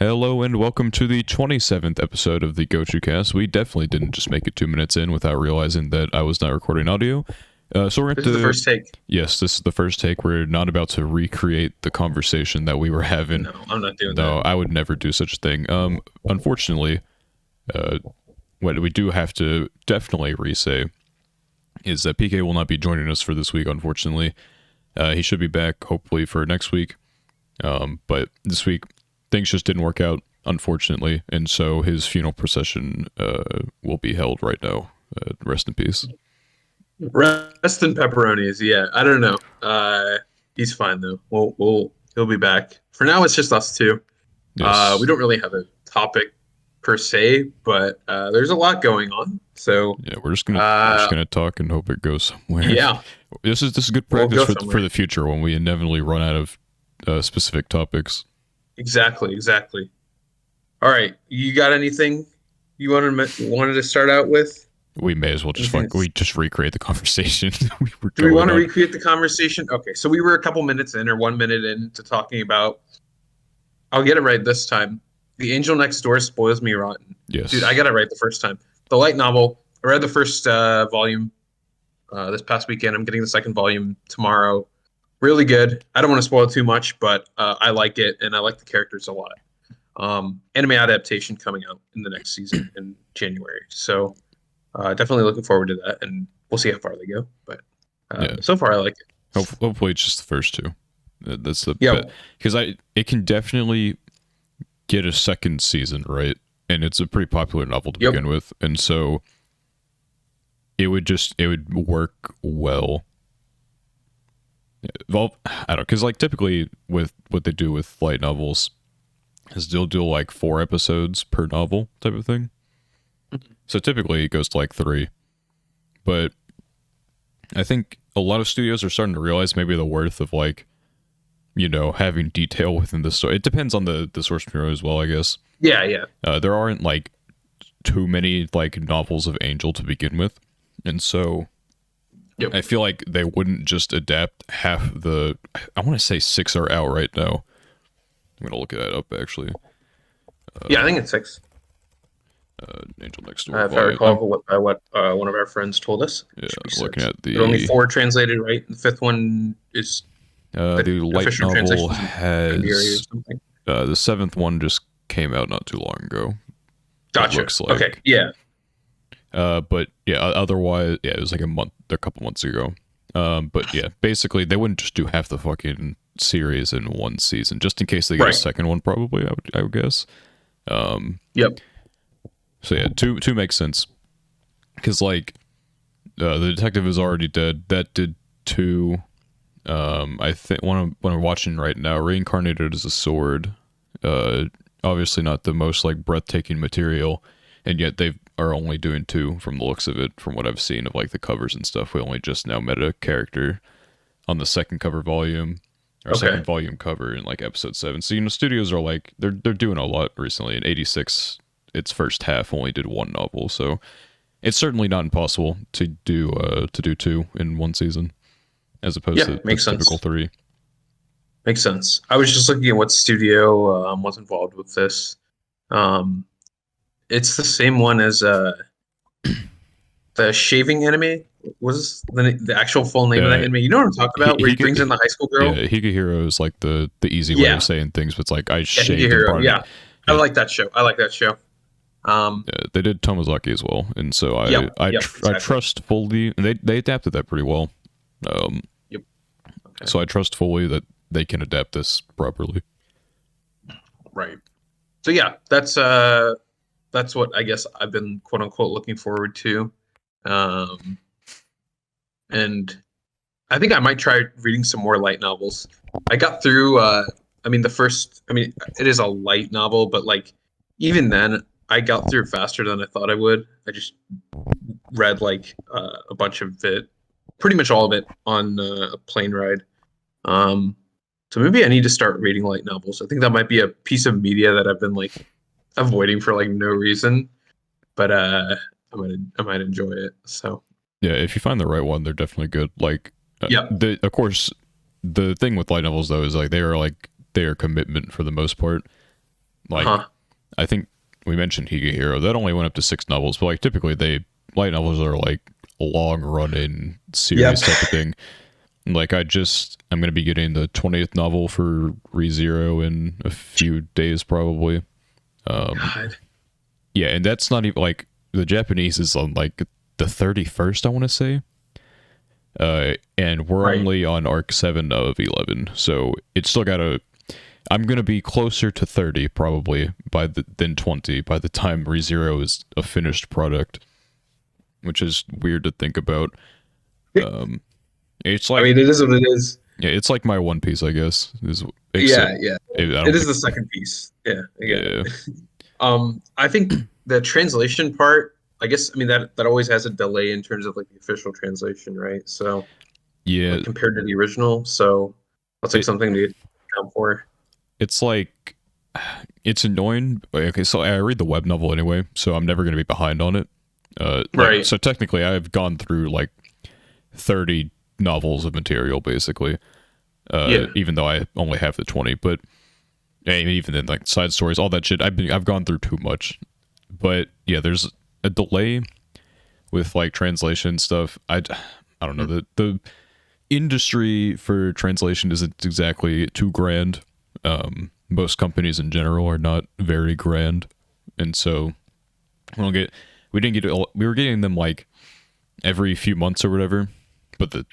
Hello and welcome to the 27th episode of the Gochuucast. We definitely didn't just make it 2 minutes in without realizing that I was not recording audio. So we're This going is the to... first take. Yes, this is the first take. We're not about to recreate the conversation that we were having. No, I'm not doing No, that. I would never do such a thing. Unfortunately, what we do have to definitely re-say is that PK will not be joining us for this week, unfortunately. He should be back, hopefully, for next week. But this week, things just didn't work out, unfortunately, and so his funeral procession will be held right now. Rest in peace. Rest in pepperonis. Yeah, I don't know. He's fine though. He'll be back. For now, it's just us two. Yes. We don't really have a topic per se, but there's a lot going on. So Yeah, we're just gonna talk and hope it goes somewhere. yeah, This is good we'll practice go for somewhere. the future when we inevitably run out of specific topics. Exactly. All right, you got anything you wanted to start out with? We may as well just recreate the conversation we were Do we going want to on. recreate the conversation? Okay, so we were a couple minutes in or 1 minute into talking about. I'll get it right this time. The Angel Next Door spoils me rotten. Yes. Dude, I got it right the first time. The light novel. I read the first volume this past weekend. I'm getting the second volume tomorrow. Really good. I don't want to spoil too much, but I like it, and I like the characters a lot. Anime adaptation coming out in the next season in January. So definitely looking forward to that, and we'll see how far they go. But so far, I like it. Hopefully, it's just the first two. That's the because it can definitely get a second season, right? And it's a pretty popular novel to begin with, and so it would work well. Well, I don't know, because like typically with what they do with light novels is they'll do like 4 episodes per novel type of thing. So typically it goes to like 3, but I think a lot of studios are starting to realize maybe the worth of like, having detail within the story. It depends on the source material as well, I guess. Yeah. There aren't like too many like novels of Angel to begin with, and so I feel like they wouldn't just adapt half the. I want to say 6 are out right now. I'm gonna look that up actually. I think it's 6. Angel Next Door. If I recall what one of our friends told us. Yeah, looking at There are only 4 translated, right? The 5th one is the light novel has something. The 7th one just came out not too long ago. Gotcha. Looks like. Okay. Yeah. But yeah, otherwise, yeah, it was like a couple months ago. But yeah, basically, they wouldn't just do half the fucking series in one season, just in case they get a second one. Probably, I would guess. Yep. So yeah, two makes sense, because like the detective is already dead. That did 2. I think one I'm watching right now, Reincarnated as a Sword. Obviously not the most like breathtaking material, and yet they are only doing 2 from the looks of it. From what I've seen of like the covers and stuff, we only just now met a character on the second cover volume or second volume cover in like episode 7. So studios are like they're doing a lot recently. In 86, its first half only did 1 novel, so it's certainly not impossible to do 2 in one season, as opposed to the typical 3. Makes sense. I was just looking at what studio was involved with this. It's the same one as the shaving anime. Was the actual full name of that anime? You know what I'm talking about? Where he brings in the high school girl. Yeah, Higehiro is like the easy way of saying things, but it's like I shaved. Higehiro, I like that show. They did Tomozaki as well, and so I trust fully. They adapted that pretty well. So I trust fully that they can adapt this properly. Right. So yeah, that's what I guess I've been quote unquote looking forward to, and I think I might try reading some more light novels. I got through. It is a light novel, but like even then, I got through faster than I thought I would. I just read like a bunch of it, pretty much all of it on a plane ride. So maybe I need to start reading light novels. I think that might be a piece of media that I've been like avoiding for like no reason, but I might enjoy it. So yeah, if you find the right one, they're definitely good. Like of course, the thing with light novels though is like they are commitment for the most part. Like, I think we mentioned Higa Hero. That only went up to 6 novels, but like typically light novels are like long running Yep. series type of thing. Like I'm gonna be getting the 20th novel for ReZero in a few days probably. God. Yeah, and that's not even like the Japanese is on like the 31st, I want to say. And we're Right. only on arc 7 of 11, so it's still got a. I'm gonna be closer to 30 probably than 20 by the time ReZero is a finished product, which is weird to think about. Um, it's I like mean, it is what it is. yeah, it's like my One Piece, I guess. Is except Yeah, yeah. I It don't is think the second piece. Yeah, I get yeah it. I think the translation part, I guess, I mean that always has a delay in terms of like the official translation, right? So yeah like compared to the original, so that's like it something to account for. it's like it's annoying. Okay, so I read the web novel anyway, so I'm never gonna be behind on it. Like Right. so technically, I've gone through like 30 novels of material basically. Yeah. Even though I only have the 20, but even then like side stories, all that shit, I've gone through too much. But yeah, there's a delay with like translation stuff. I don't know, the industry for translation isn't exactly too grand. Most companies in general are not very grand, and so we don't get we didn't get we were getting them like every few months or whatever, but the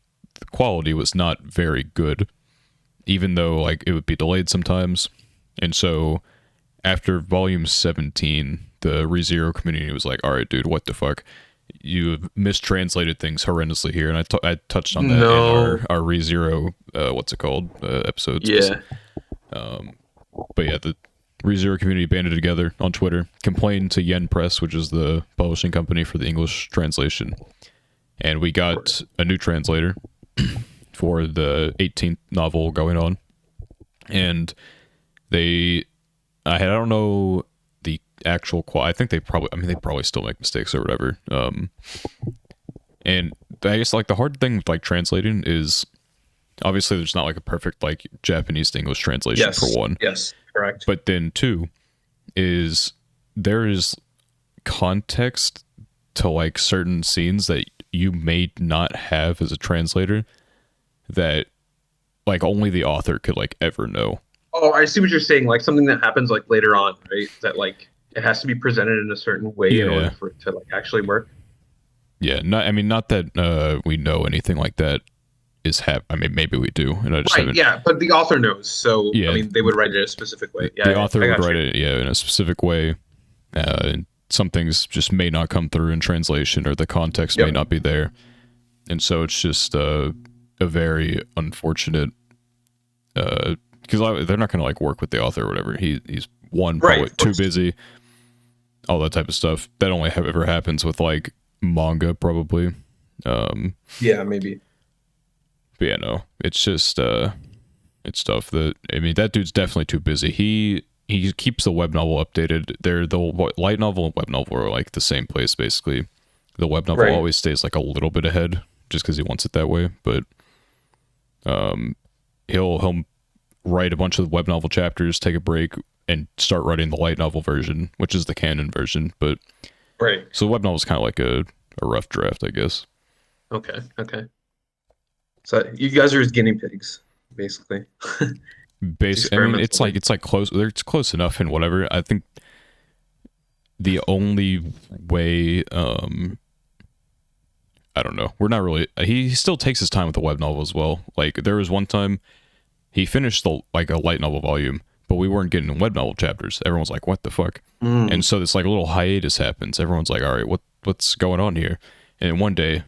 quality was not very good, even though like it would be delayed sometimes. And so after volume 17, the ReZero community was like, all right, dude, what the fuck? You have mistranslated things horrendously here. And I touched on that in No. our ReZero, what's it called, episodes. Yeah. But yeah, the ReZero community banded together on Twitter, complained to Yen Press, which is the publishing company for the English translation. And we got a new translator for the 18th novel going on. And I don't know the actual I think they probably still make mistakes or whatever. And I guess like the hard thing with like translating is obviously there's not like a perfect like Japanese to English translation for Yes. one, Yes. Correct. but then two is there is context to like certain scenes that you may not have as a translator that like only the author could like ever know. Oh, I see what you're saying. Like something that happens like later on, right? That like it has to be presented in a certain way in order Yeah, for it to like actually work. yeah. Not I mean not that we know anything like that I mean maybe we do, and I just Right, haven't. yeah, but the author knows. So, I Yeah, mean, they would write it a specific way. the Yeah, author I would got write you. it in a specific way, and some things just may not come through in translation, or the context may Yep. not be there, and so it's just a very unfortunate because they're not going to like work with the author or whatever. He's one Right, probably of too course. busy, all that type of stuff. That only ever happens with like manga probably. Yeah, maybe. But yeah, no, it's just it's stuff that I mean that dude's definitely too busy. He keeps the web novel updated. The light novel and web novel are like the same place basically. The web novel Right. always stays like a little bit ahead just because he wants it that way. But he'll write a bunch of web novel chapters, take a break, and start writing the light novel version, which is the canon version. But Right. so the web novel is kind of like a rough draft, I guess. Okay. Okay. So you guys are his guinea pigs, basically. It's I mean, experimental. it's like close. It's close enough and whatever. I think the only way, I don't know. We're not really. He still takes his time with the web novel as well. Like there was one time he finished like a light novel volume, but we weren't getting web novel chapters. Everyone's like, "What the fuck?" And Mm. so this like little hiatus happens. Everyone's like, "All right, what's going on here?" And one day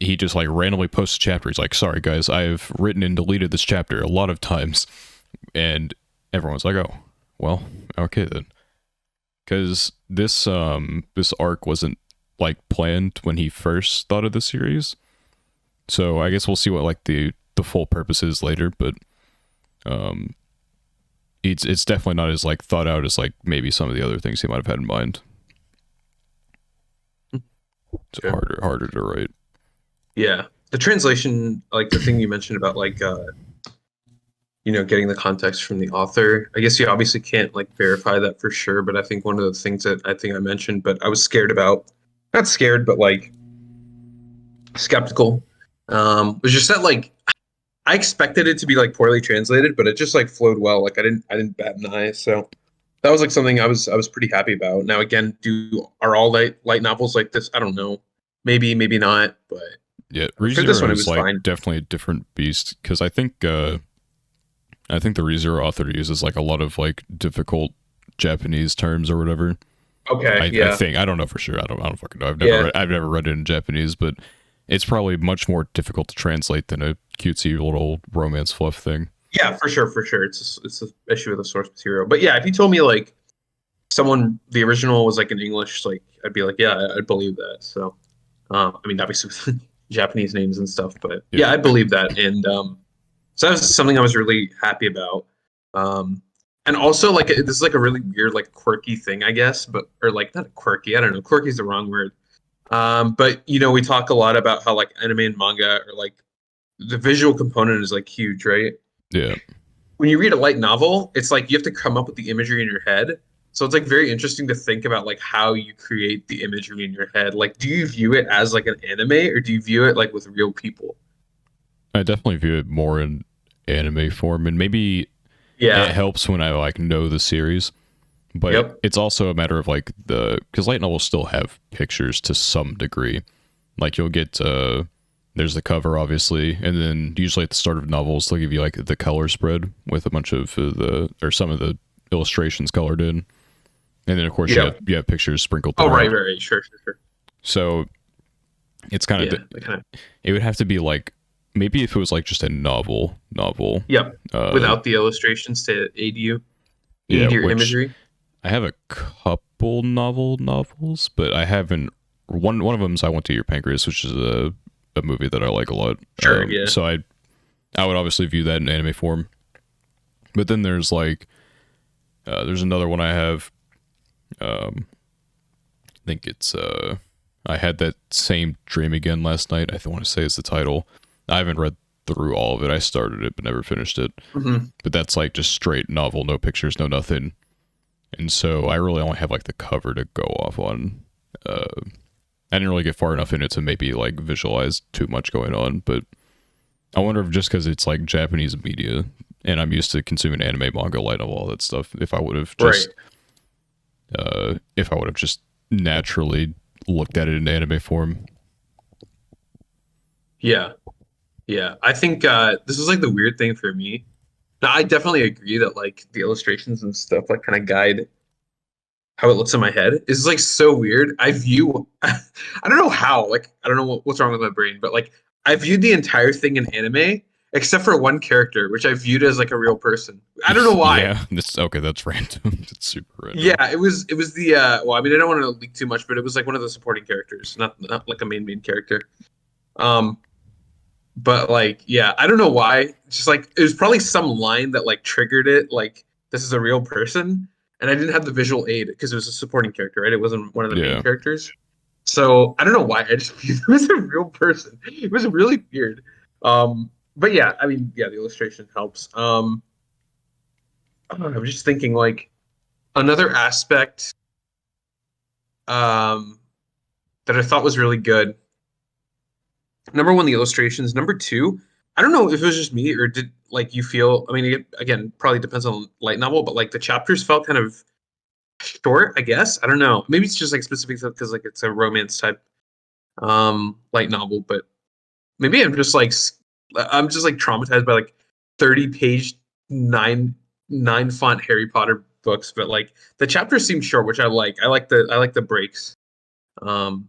he just like randomly posts a chapter. He's like, "Sorry guys, I've written and deleted this chapter a lot of times," and everyone's like, "Oh, well, okay then," because this arc wasn't like planned when he first thought of the series. So I guess we'll see what like the full purpose is later, but um it's definitely not as like thought out as like maybe some of the other things he might have had in mind. It's Okay. harder to write. Yeah. The translation, like the thing you mentioned about like getting the context from the author. I guess you obviously can't like verify that for sure, but I think one of the things that I think I mentioned, but I was scared about, not scared, but like skeptical, was just that like I expected it to be like poorly translated, but it just like flowed well. Like I didn't bat an eye. So that was like something I was pretty happy about. Now again, do are all light novels like this? I don't know. Maybe, maybe not, but Yeah, for this ReZero one it is was like fine. definitely a different beast because I think the ReZero author uses like a lot of like difficult Japanese terms or whatever. Okay, I yeah. think I don't know for sure. I don't fucking know. Yeah. I've never read it in Japanese, but it's probably much more difficult to translate than a cutesy little romance fluff thing. Yeah, for sure, for sure. It's a issue with the source material. But yeah, if you told me like someone the original was like in English, like I'd be like, yeah, I'd believe that. So I mean obviously with Japanese names and stuff, but yeah, Yeah, I believe that. And so that was something I was really happy about. Um and also like this is like a really weird, like quirky thing, I guess, but or like not quirky, I don't know, quirky is the wrong word. But we talk a lot about how like anime and manga are like the visual component is like huge, right? yeah. When you read a light novel, it's like you have to come up with the imagery in your head. So it's like very interesting to think about like how you create the imagery in your head. Like, do you view it as like an anime or do you view it like with real people? I definitely view it more in anime form, and maybe it Yeah. helps when I like know the series. But Yep. it's also a matter of like the because light novels still have pictures to some degree. Like you'll get there's the cover obviously, and then usually at the start of novels they'll give you like the color spread with a bunch of the or some of the illustrations colored in, and then of course Yep. you have pictures sprinkled Oh, right, throughout. right, right. Sure, sure, sure. So it's kind Yeah. of That kind of. it would have to be like maybe if it was like just a novel, Yep. uh, Without the illustrations to yeah, aid your which imagery. I have a couple novels, but I haven't. One of them's I Went to Your Pancreas, which is a movie that I like a lot. Sure. Yeah. So I would obviously view that in anime form. But then there's like there's another one I have. Um, I think it's I had that same dream again last night. I want to say is the title. I haven't read through all of it. I started it but never finished it. Hmm. But that's like just straight novel, no pictures, no nothing. And so I really only have like the cover to go off on. Uh, I didn't really get far enough in it to maybe like visualize too much going on, but I wonder if just because it's like Japanese media and I'm used to consuming anime, manga, light novel, all that stuff, Right. if I would have just naturally looked at it in anime form. Yeah. Yeah. I think this is like the weird thing for me. Now, I definitely agree that like the illustrations and stuff like kind of guide how it looks in my head. It's like so weird. I view, I don't know how, like, I don't know what's wrong with my brain, but like, I viewed the entire thing in anime except for one character, which I viewed as like a real person. I don't know why. Yeah, that's okay. That's random. It's super Yeah, random. it was the well, I mean, I don't want to leak too much, but it was like one of the supporting characters, not like a main character. Um, but like, yeah, I don't know why. Just like it was probably some line that like triggered it, like this is a real person, and I didn't have the visual aid because it was a supporting character, right? It wasn't one of the main Yeah, characters. So I don't know why. I just it was a real person. It was really weird. But yeah, I mean, yeah, the illustration helps. I'm just thinking like another aspect um that I thought was really good. Number one, the illustrations. Number two, I don't know if it was just me or did like you feel. I mean, again, probably depends on light novel, but like the chapters felt kind of short. I guess I don't know. Maybe it's just like specific because like it's a romance type light novel, but maybe I'm just like traumatized by like 30-page nine font Harry Potter books, but like the chapters seem short, which I like. I like the breaks. Um,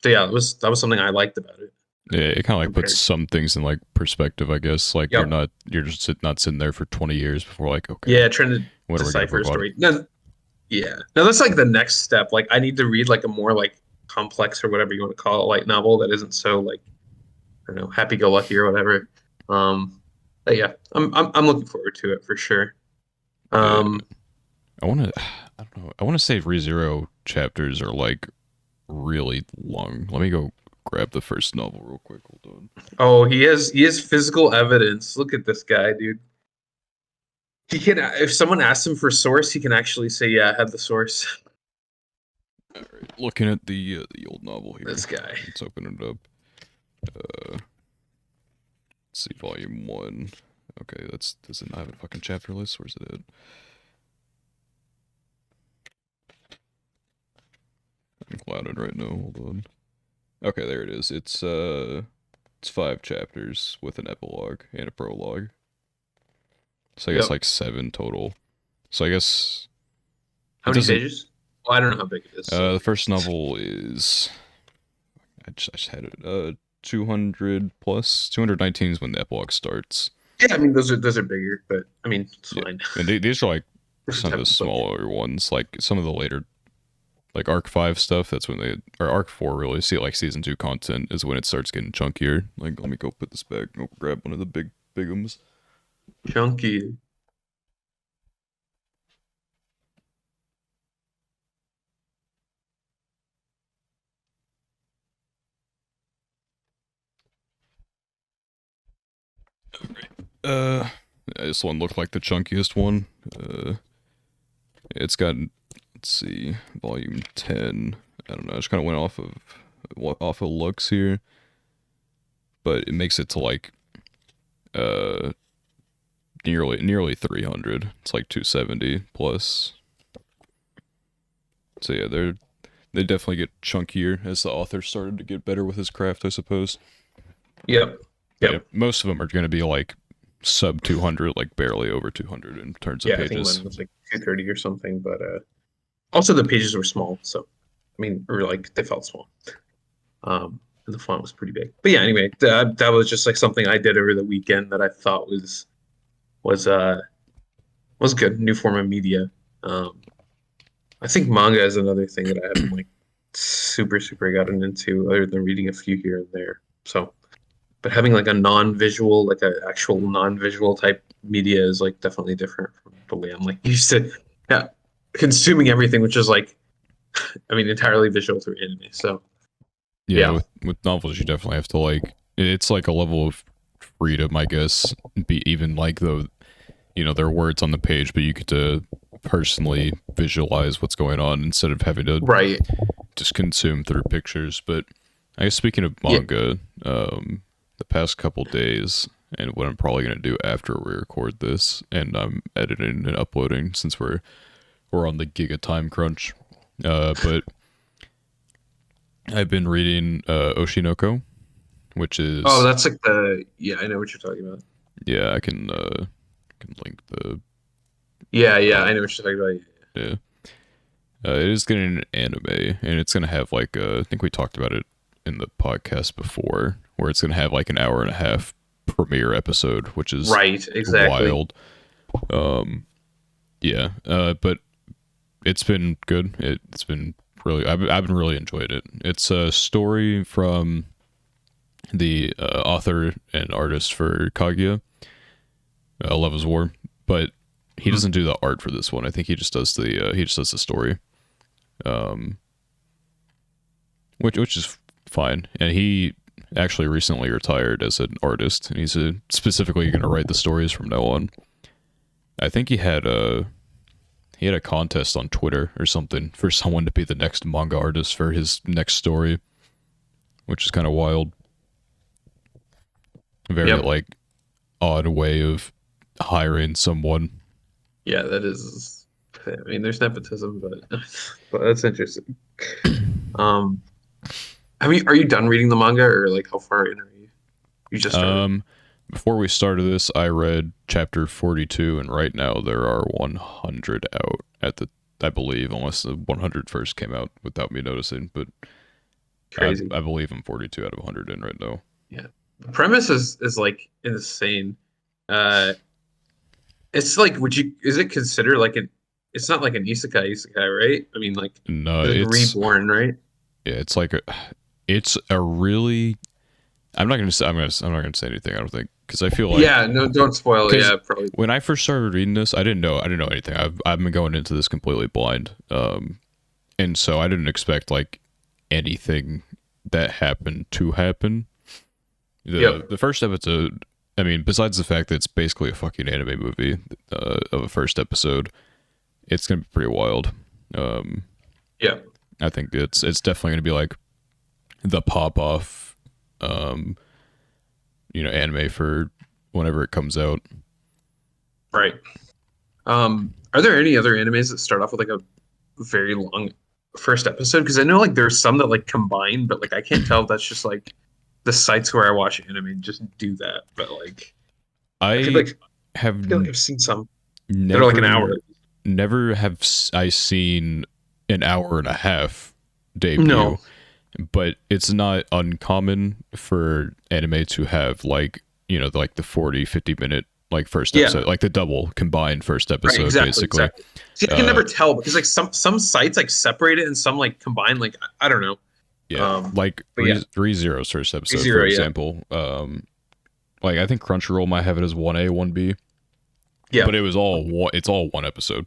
so yeah, that was something I liked about it yeah. It kind of like puts compared. some things in like perspective, I guess. Like Yep. you're just not sitting there for 20 years before like, okay, Yeah, trying to what are we gonna decipher a provide? story. No, yeah. No, that's like the next step. Like I need to read like a more like complex or whatever you want to call it, light novel that isn't so like I don't know, happy go lucky or whatever. But yeah, I'm looking forward to it for sure. Yeah, Um, I want to. I don't know. I want to say ReZero chapters are like really long. Let me go grab the first novel real quick. Hold on. oh, he has physical evidence. Look at this guy, dude. He can, if someone asks him for source, he can actually say, "Yeah, I have the source." All right, looking at the old novel here. This guy. Let's open it up. Let's see, volume 1. Okay, does it not have a fucking chapter list? Where's it at? I'm clouded right now. Hold on. Okay, there it is. It's 5 chapters with an epilogue and a prologue. So I guess Yep. like 7 total. So I guess How it many doesn't. pages? Well, I don't know how big it is. So The first novel is I just had it 200 plus 219 is when the epilogue starts. yeah, I mean those are bigger, but I mean it's Yeah, fine. and these are like Different some of type the of book. smaller ones, like some of the later, like Arc 5 stuff. That's when they or Arc 4 really see like season 2 content is when it starts getting chunkier. Like let me go put this back. Go grab one of the bigums. Chunky. Uh, this one looked like the chunkiest one. It's got, let's see, volume 10. I don't know. I just kind of went off of looks here, but it makes it to like uh nearly 300. It's like 270 plus. So yeah, they definitely get chunkier as the author started to get better with his craft, I suppose. Yep. But yeah, Yep. most of them are going to be like sub 200, like barely over 200 in terms of Yeah, I think pages. mine was like 230 or something, but also the pages were small, so I mean, or like they felt small. And the font was pretty big. But yeah, anyway, that was just like something I did over the weekend that I thought was uh was good. New form of media. Um, I think manga is another thing that I haven't like super gotten into, other than reading a few here and there. So, but having like a non-visual, like a actual non-visual type media is like definitely different from the way I'm like used to, yeah, consuming everything, which is like, I mean, entirely visual through anime. So Yeah, yeah, with novels, you definitely have to like. It's like a level of freedom, I guess. Be even like the there are words on the page, but you get to personally visualize what's going on instead of having to right, just consume through pictures. But I guess speaking of yeah, manga, the past couple days, and what I'm probably gonna do after we record this, and I'm editing and uploading since we're on the giga time crunch. But I've been reading Oshinoko, which oh, is that's like the yeah, I know what you're talking about. yeah, I can link the Yeah, URL. I know what you're talking about. Yeah, it is getting an anime, and it's gonna have like I think we talked about it in the podcast before, where it's gonna have like an hour and a half premiere episode, which is Right, exactly. wild. Um, yeah, but it's been good. It's been really I've been really enjoyed it. It's a story from the author and artist for Kaguya, Love is War, but he Mhm. doesn't do the art for this one. I think he just does the story, um, which is fine. And he actually recently retired as an artist, and he's specifically going to write the stories from now on. I think he had a contest on Twitter or something for someone to be the next manga artist for his next story, which is kind of wild. A very Yep. like odd way of hiring someone. Yeah, that is. I mean, there's nepotism, but but that's interesting. Um, are you done reading the manga, or like how far in are you? You just started. Um, Before we started this, I read chapter 42, and right now there are 100 out at the, I believe, unless the 100 first came out without me noticing, but Crazy. I believe I'm 42 out of 100 in right now. Yeah. The premise is like insane. Uh, it's like, would you? Is it considered like an? It's not like an isekai, right? I mean, like No, it's like reborn, right? yeah, it's a really, I'm not gonna say anything, I don't think, because I feel like, Yeah. No, don't spoil. because Yeah, probably. when I first started reading this, I didn't know anything. I've been going into this completely blind. And so I didn't expect like anything that happened to happen. Yep. The first episode I mean, besides the fact that it's basically a fucking anime movie of a first episode, it's gonna be pretty wild. Um, Yeah. I think it's definitely gonna be like the pop off, um, anime for whenever it comes out. Right. Are there any other animes that start off with like a very long first episode? Because I know like there's some that like combine, but like I can't tell if that's just like the sites where I watch anime just do that. But like I feel I like have I've seen some that are like an never hour. I seen an hour and a half debut, No. but it's not uncommon for anime to have like like the 40-50 minute like first Yeah. episode, like the double combined first Right. episode Exactly. basically. Exactly. See, I can uh never tell because like some sites like separate it and some like combine. Like I don't know. yeah, like But yeah, ReZero's first episode for zero. Yeah. example. Like I think Crunchyroll might have it as 1A 1B, Yeah. but it's all one episode.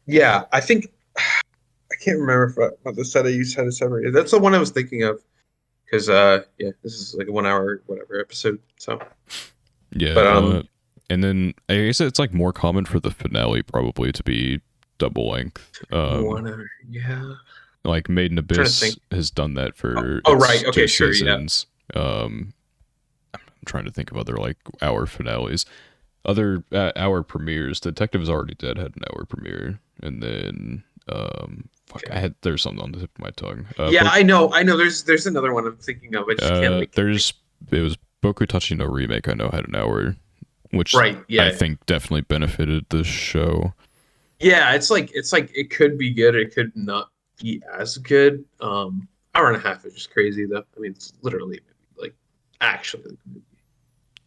Yeah. I think I can't remember if the set I used had it separated. That's the one I was thinking of. Because yeah, this is like a 1 hour whatever episode. So Yeah, but and then I guess it's like more common for the finale probably to be double length. 1 hour, yeah. Like Made in I'm trying to Abyss think. has done that for Oh its right, okay, two sure, yeah. seasons. I'm trying to think of other like hour finales, other hour premieres. Detective is Already Dead had an hour premiere, and then fuck, Okay. there's something on the tip of my tongue. Yeah, I know. There's another one I'm thinking of. I just can't like it was Boku Tachi no Remake. I know had an hour, which right, yeah. I think definitely benefited the show. Yeah, it's like it could be good, it could not be as good. Hour and a half is just crazy though. I mean it's literally like actually like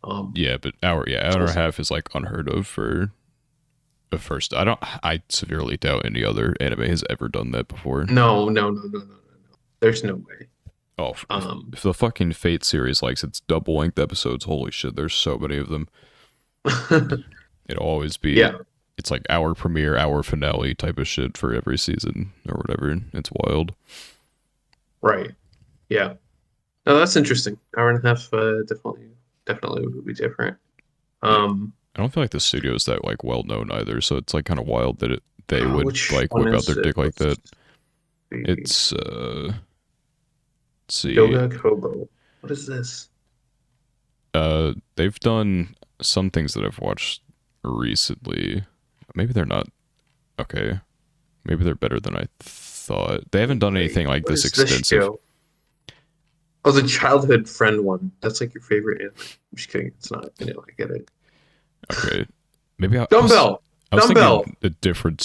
a movie. Yeah, but hour and a half is like unheard of for a first. I severely doubt any other anime has ever done that before. No. There's no way. Oh, if the fucking Fate series likes its double length episodes, holy shit, there's so many of them. It'll always be Yeah. It's like hour premiere, hour finale type of shit for every season or whatever. It's wild. Right. Yeah. No, that's interesting. Hour and a half, definitely would be different. I don't feel like the studio is that like well known either, so it's like kind of wild that they would which like one whip out is their it? dick like that. Let's It's let's see. Yoga Kobo. What is this? They've done some things that I've watched recently. Maybe they're not okay. Maybe they're better than I thought. They haven't done anything like What this is this extensive. show? Oh, the childhood friend one. That's like your favorite anime. I'm just kidding. It's not. I know. I get it. Okay, maybe Dumbbell. I was Dumbbell. thinking a different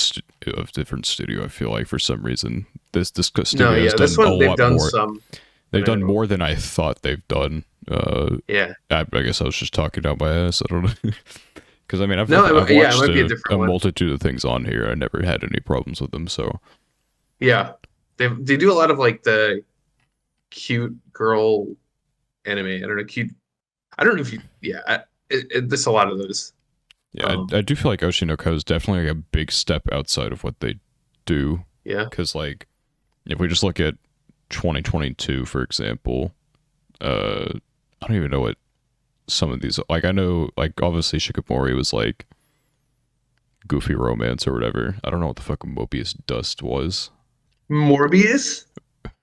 studio. I feel like for some reason this studio No, has yeah. This done a one they've lot done more. some. They've done know. more than I thought they've done. Yeah. I guess I was just talking out my ass. I don't know. Because I mean, I've No, watched yeah, it might be a different one. multitude of things on here. I never had any problems with them. So Yeah. They do a lot of like the cute girl anime. I don't know. Cute. I don't know if you. Yeah. There's a lot of those. yeah, I do feel like Oshinoko is definitely like a big step outside of what they do. Yeah. Because like, if we just look at 2022, for example, I don't even know what some of these like. I know like obviously Shikamori was like goofy romance or whatever. I don't know what the fuck Mobius Dust was. Morbius.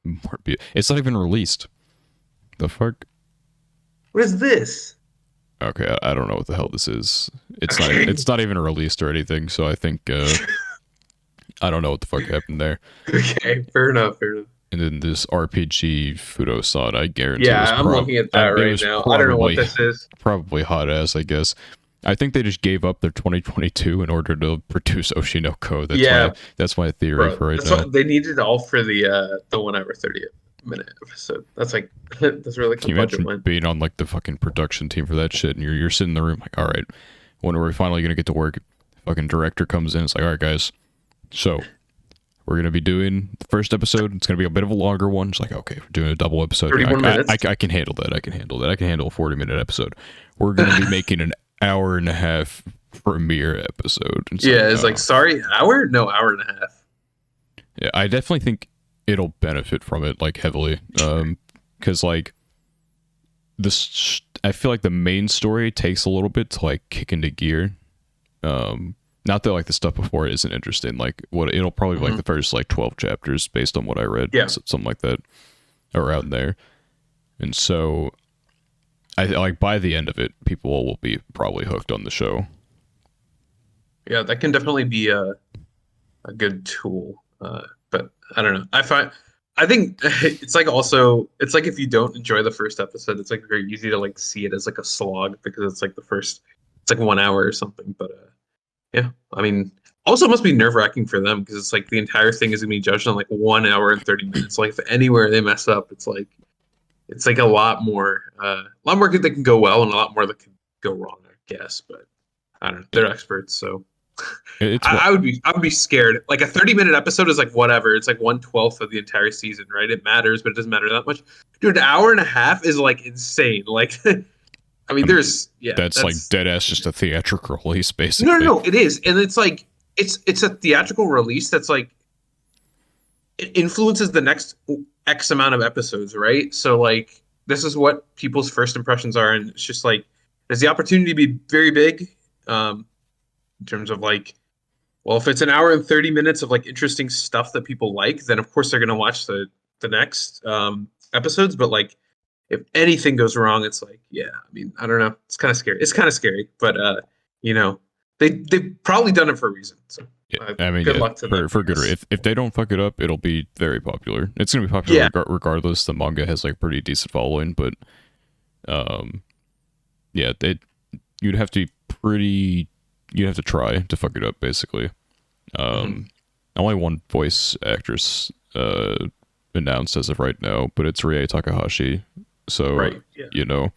Morbius. It's not even released. The fuck. What is this? Okay, I don't know what the hell this is. It's Okay. not. It's not even released or anything. So I think I don't know what the fuck happened there. Okay. Fair enough. And then this RPG Fudo-san, I guarantee. Yeah, I'm looking at that right now. I don't know what this is. Probably hot ass, I guess. I think they just gave up their 2022 in order to produce Oshinoko. That's my theory Bro, for right that's now. what they needed all for the 1 hour 30-minute episode. That's like that's really Can you budget imagine went. being on like the fucking production team for that shit, and you're sitting in the room like, all right, when are we finally gonna get to work? Fucking director comes in, it's like, all right, guys, so we're gonna be doing the first episode. It's gonna be a bit of a longer one. It's like, okay, we're doing a double episode. 31 minutes. I can handle that. I can handle a 40-minute episode. We're gonna be making an hour and a half premiere episode. It's like, sorry, hour? No, hour and a half. Yeah, I definitely think it'll benefit from it like heavily, because like this, I feel like the main story takes a little bit to like kick into gear. Not that like the stuff before it isn't interesting. Like what it'll probably be like the first like 12 chapters based on what I read, Yeah. something like that, around there. And so, I like by the end of it, people will be probably hooked on the show. Yeah, that can definitely be a good tool. But I don't know. I think it's like also it's like if you don't enjoy the first episode, it's like very easy to like see it as like a slog because it's like the first it's like 1 hour or something. But yeah, I mean, also it must be nerve wracking for them because it's like the entire thing is gonna be judged on like 1 hour and 30 minutes. Like if anywhere they mess up, it's like a lot more that can go well and a lot more that can go wrong, I guess. But I don't know. They're experts, so It's what I would be scared. Like a 30-minute episode is like whatever. It's like 1/12 of the entire season, right? It matters, but it doesn't matter that much. Dude, an hour and a half is like insane. Like I mean, that's like dead ass just a theatrical release, basically. no, it is. And it's like it's a theatrical release that's like it influences the next X amount of episodes, right? So like this is what people's first impressions are, and it's just like there's the opportunity to be very big, in terms of like, well, if it's an hour and 30 minutes of like interesting stuff that people like, then of course they're gonna watch the next episodes. But like if anything goes wrong, it's like, yeah, I mean, I don't know. It's kind of scary. It's kind of scary, but you know, they've probably done it for a reason. So Yeah, I mean, good yeah, luck to them. for good. If they don't fuck it up, it'll be very popular. It's gonna be popular Yeah, regardless. The manga has like pretty decent following, but um, yeah, you'd have to be pretty. You'd have to try to fuck it up, basically. mhm. Only one voice actress announced as of right now, but it's Rie Takahashi. So Right. Yeah. you know,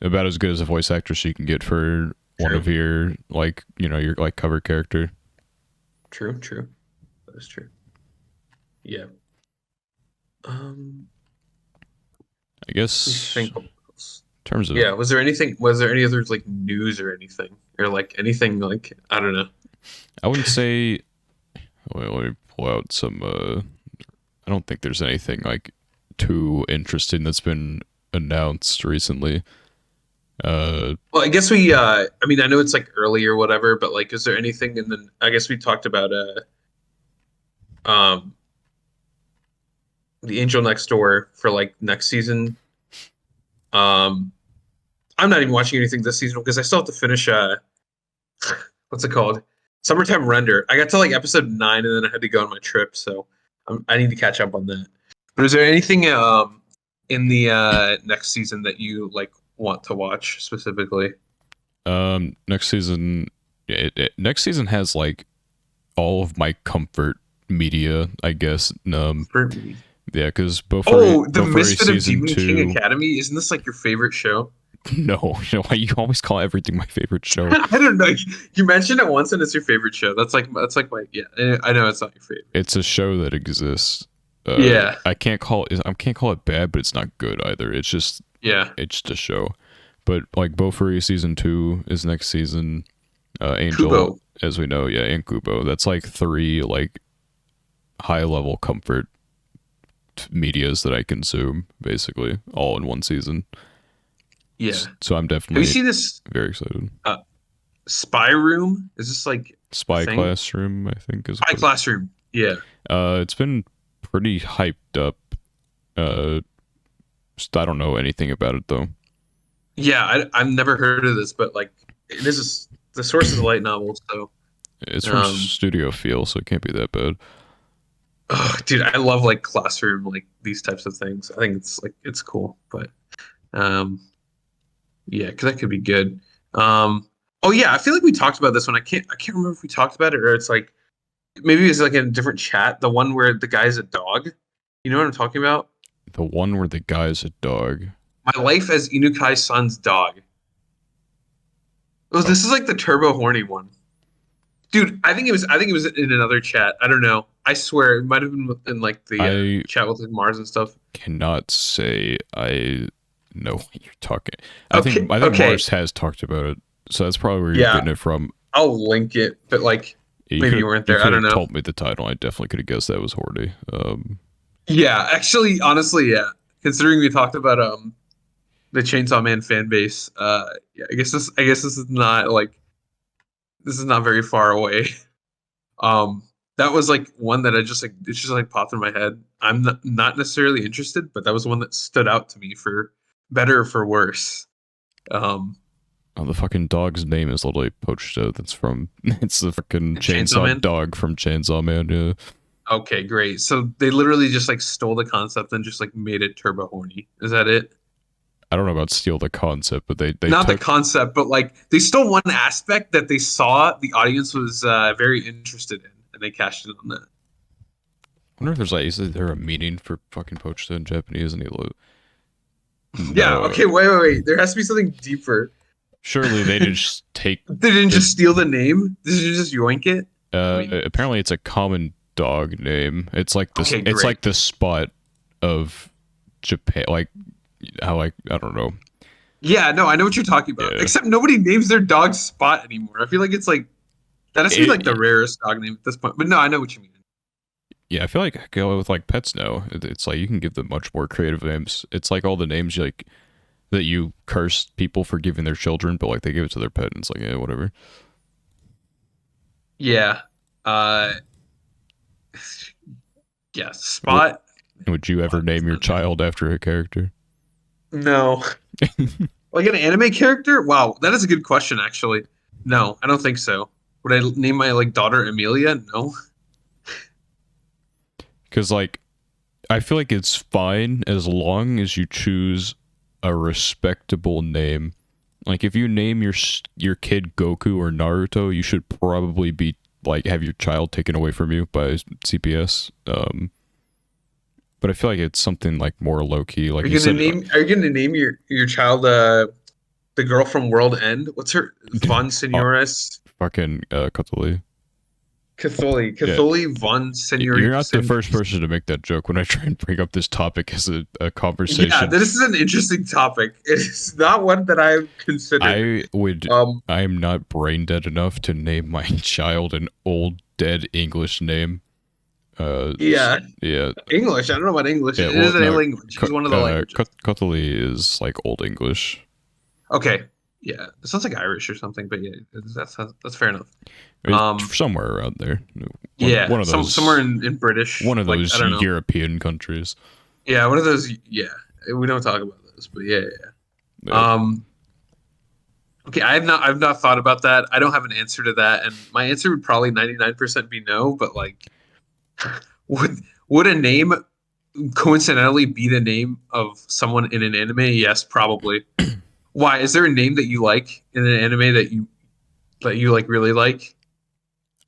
about as good as a voice actress you can get for one True. of your like your like cover character. True. True. That is true. Yeah. Um, I let me guess think what else. in terms of Yeah. Was there anything? Was there any other like news or anything, or like anything like I don't know. I wouldn't say. Wait, let me pull out some. I don't think there's anything like too interesting that's been announced recently. Well, I guess we. I mean, I know it's like early or whatever, but like, is there anything? And then I guess we talked about um, the Angel Next Door for like next season. Um, I'm not even watching anything this season because I still have to finish. What's it called? Summertime Render. I got to like episode 9 and then I had to go on my trip, so I need to catch up on that. But is there anything in the next season that you like want to watch specifically? next season, next season has like all of my comfort media, I guess. For me. Yeah, because Oh, the Bofuri Misfit of season Demon King two. Academy. Isn't this like your favorite show? No, you always call everything my favorite show. I don't know. You mentioned it once and it's your favorite show. That's like my yeah. I know it's not your favorite. It's a show that exists. Yeah. I can't call it bad, but it's not good either. Yeah. It's just a show. But like Bofuri season 2 is next season. Angel, Kubo. as we know, yeah, and Kubo. That's like 3 like high level comfort medias that I consume, basically, all in one season. Yeah. So I'm Have you definitely seen this very excited. Spy Room? Is this like a Spy thing? Classroom, I think, is Spy what. Classroom. Yeah. It's been pretty hyped up. Uh, I don't know anything about it though. Yeah, I've never heard of this, but like this is the source is a light novel, so It's from um Studio Feel, so it can't be that bad. dude, I love like classroom like these types of things. I think it's like it's cool, but um yeah, because that could be good. Oh yeah, I feel like we talked about this one. I can't remember if we talked about it or it's like maybe it's like in a different chat. The one where the guy's a dog. You know what I'm talking about? The one where the guy's a dog. My life as Inukai-san's dog. Oh, Oh, this is like the turbo horny one. Dude, I think it was in another chat. I don't know. I swear it might have been in like the I chat with like, Mars and stuff. cannot say I know what you're talking. Okay, I think okay. Mars has talked about it, so that's probably where you're Yeah, getting it from. I'll link it, but like Yeah, maybe you weren't you there. I could don't have know. told me the title. I definitely could have guessed that was Hordy. Yeah, actually, honestly, yeah. Considering we talked about the Chainsaw Man fan base. Yeah, I guess this is not like this is not very far away. Um, that was like one that I just like it's just like popped in my head. I'm not necessarily interested, but that was one that stood out to me for better or for worse. Um, Oh, the fucking dog's name is literally Pochto. That's from it's the fucking Chainsaw chainsaw Man. dog from Chainsaw Man. Yeah. Okay, great. So they literally just like stole the concept and just like made it turbo horny. Is that it? I don't know about steal the concept, but they Not the took. concept, but like they stole one aspect that they saw the audience was very interested in, and they cashed in on that. I wonder if there's like is there a meaning for fucking Pochto in Japanese? And Yeah. no, Okay. Wait. There has to be something deeper. surely they just take They didn't the. just steal the name. Did you just yoink it? I mean, Apparently it's a common dog name. It's like this. okay, It's great. like the spot of Japan. Like how like I don't know. Yeah, no, I know what you're talking about. Yeah. Except nobody names their dog Spot anymore. I feel like it's like that has to be like the It, rarest dog name at this point. But no, I know what you mean. yeah, I feel like go with like pets now. It's like you can give them much more creative names. It's like all the names like that you curse people for giving their children, but like they give it to their pet, and it's like yeah, whatever. Yeah. Uh, yeah, Would Spot. would you ever Spot is name your not good. child after a character? No. Like an anime character? Wow, that is a good question, actually. No, I don't think so. Would I name my like daughter Amelia? No. Because like I feel like it's fine as long as you choose a respectable name. Like if you name your kid Goku or Naruto, you should probably be like have your child taken away from you by CPS. But I feel like it's something like more low key, like you said, Are you gonna name your child the girl from World End? What's her Von uh, Senoras fucking Cutlery. Yeah, Catholi Von you're Senori not the Sen. first person to make that joke when I try and bring up this topic as a Yeah, conversation. this is an interesting topic. It's not one that I've considered. I would. Um, I am not brain dead enough to name my child an old dead English name. yeah, Yeah, English. I don't know about English. yeah. It Well, is a no, language. It's one of the languages. Cutlery is like old English. Okay, yeah, it sounds like Irish or something, but yeah, that's fair enough. It's somewhere around there. Yeah, One of those. somewhere in British, One of like I those don't know. European countries. Yeah, one of those. Yeah, we don't talk about those, but yeah, yeah. Uh, Okay, I've not thought about that. I don't have an answer to that, and my answer would probably 99% be no. But like, would would a name coincidentally be the name of someone in an anime? Yes, probably. Why? Is there a name that you like in an anime that you like really like?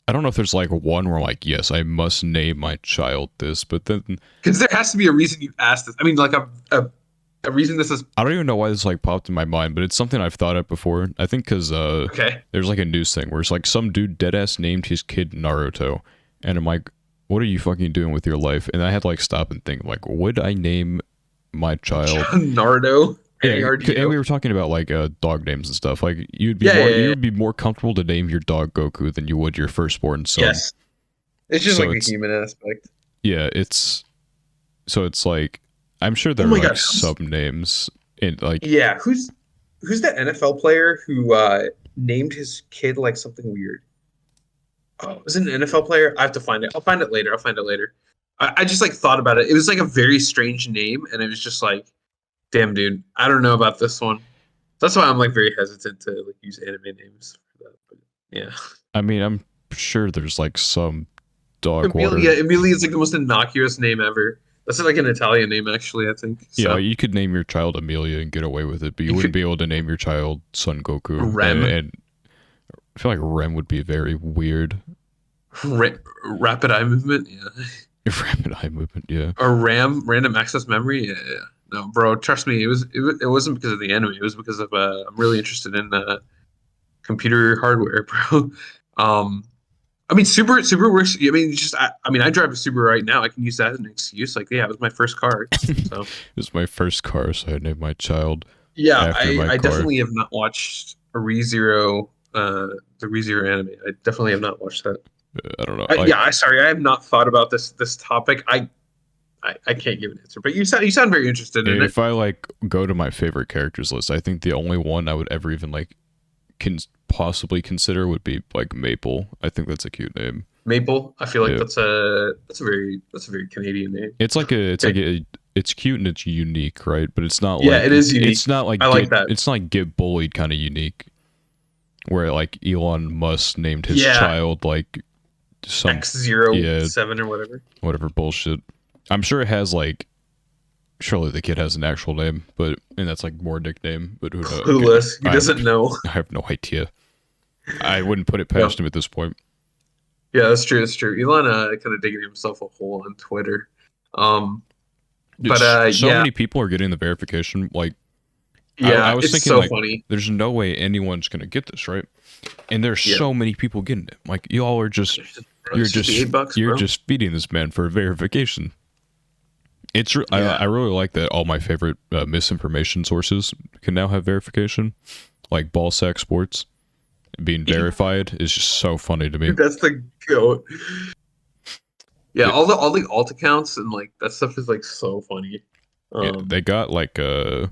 I don't know if there's like one where like, yes, I must name my child this, but then Because there has to be a reason you asked this. I mean, like a reason this is I don't even know why this like popped in my mind, but it's something I've thought of before. I think because okay. there's like a news thing where it's like some dude deadass named his kid Naruto, and I'm like, what are you fucking doing with your life? And I had to like stop and think like, would I name my child? Nardo, Yeah, and Nardo. we were talking about like dog names and stuff. Like Yeah, yeah, you yeah. would be more comfortable to name your dog Goku than you would your firstborn son. Yes. It's just So like the it's human aspect. yeah, it's like I'm sure Oh there are my like god, sub names in like yeah, who's that NFL player who named his kid like something weird? Oh, was it an NFL player? I have to find it. I'll find it later. I'll find it later. I just like thought about it. It was like a very strange name, and it was just like, damn, dude, I don't know about this one. That's why I'm like very hesitant to like use anime names for that. But, yeah, I mean I'm sure there's like some dog water. Emilia is like the most innocuous name ever. That's like an Italian name, actually. I think Yeah, so. you could name your child Amelia and get away with it, but you You wouldn't could be able to name your child Son Goku. Rem, And I feel like Rem would be very weird. rapid eye movement. Yeah. Rapid eye movement, yeah. Or RAM, random access memory. Yeah, yeah. No, bro, trust me, it wasn't because of the anime. It was because of I'm really interested in computer hardware, bro. Um, I mean, Super works. I mean, just I mean, I drive a Subaru right now. I can use that as an excuse. Like, yeah, it was my first car. So It was my first car, so I named my child yeah, after my I car. definitely have not watched a ReZero, the ReZero anime. I definitely have not watched that. I don't know. Like Yeah, I sorry, I have not thought about this topic. I can't give an answer, but you sound very interested in it. If I like go to my favorite characters list, I think the only one I would ever even like can possibly consider would be like Maple. I think that's a cute name. Maple. I feel like Yeah, that's a very Canadian name. it's like it's cute and it's unique, right? But Yeah, it is unique. I like that. it's not like get bullied kind of unique, where like Elon Musk named his Yeah, child like some X zero yeah seven or whatever. whatever bullshit. I'm sure it has like surely the kid has an actual name, but and that's like more nickname. But who knows? Clueless. He I have doesn't know. I have no idea. I wouldn't put it No. past him at this point. Yeah, that's true. That's true. Elon kind of digging himself a hole on Twitter. Um, Dude, but so yeah, many people are getting the verification. Like I yeah, was it's thinking, so like funny. there's no way anyone's gonna get this right, and there's Yeah, so many people getting it. Like y'all are just bro, it's just the $8, you're bro. just feeding this man for verification. I Yeah, really like that all my favorite misinformation sources can now have verification, like ball sack sports being verified is just so funny to me. that's the goat. Yeah, Yeah, all the alt accounts and like that stuff is like so funny. yeah, Um, they got like a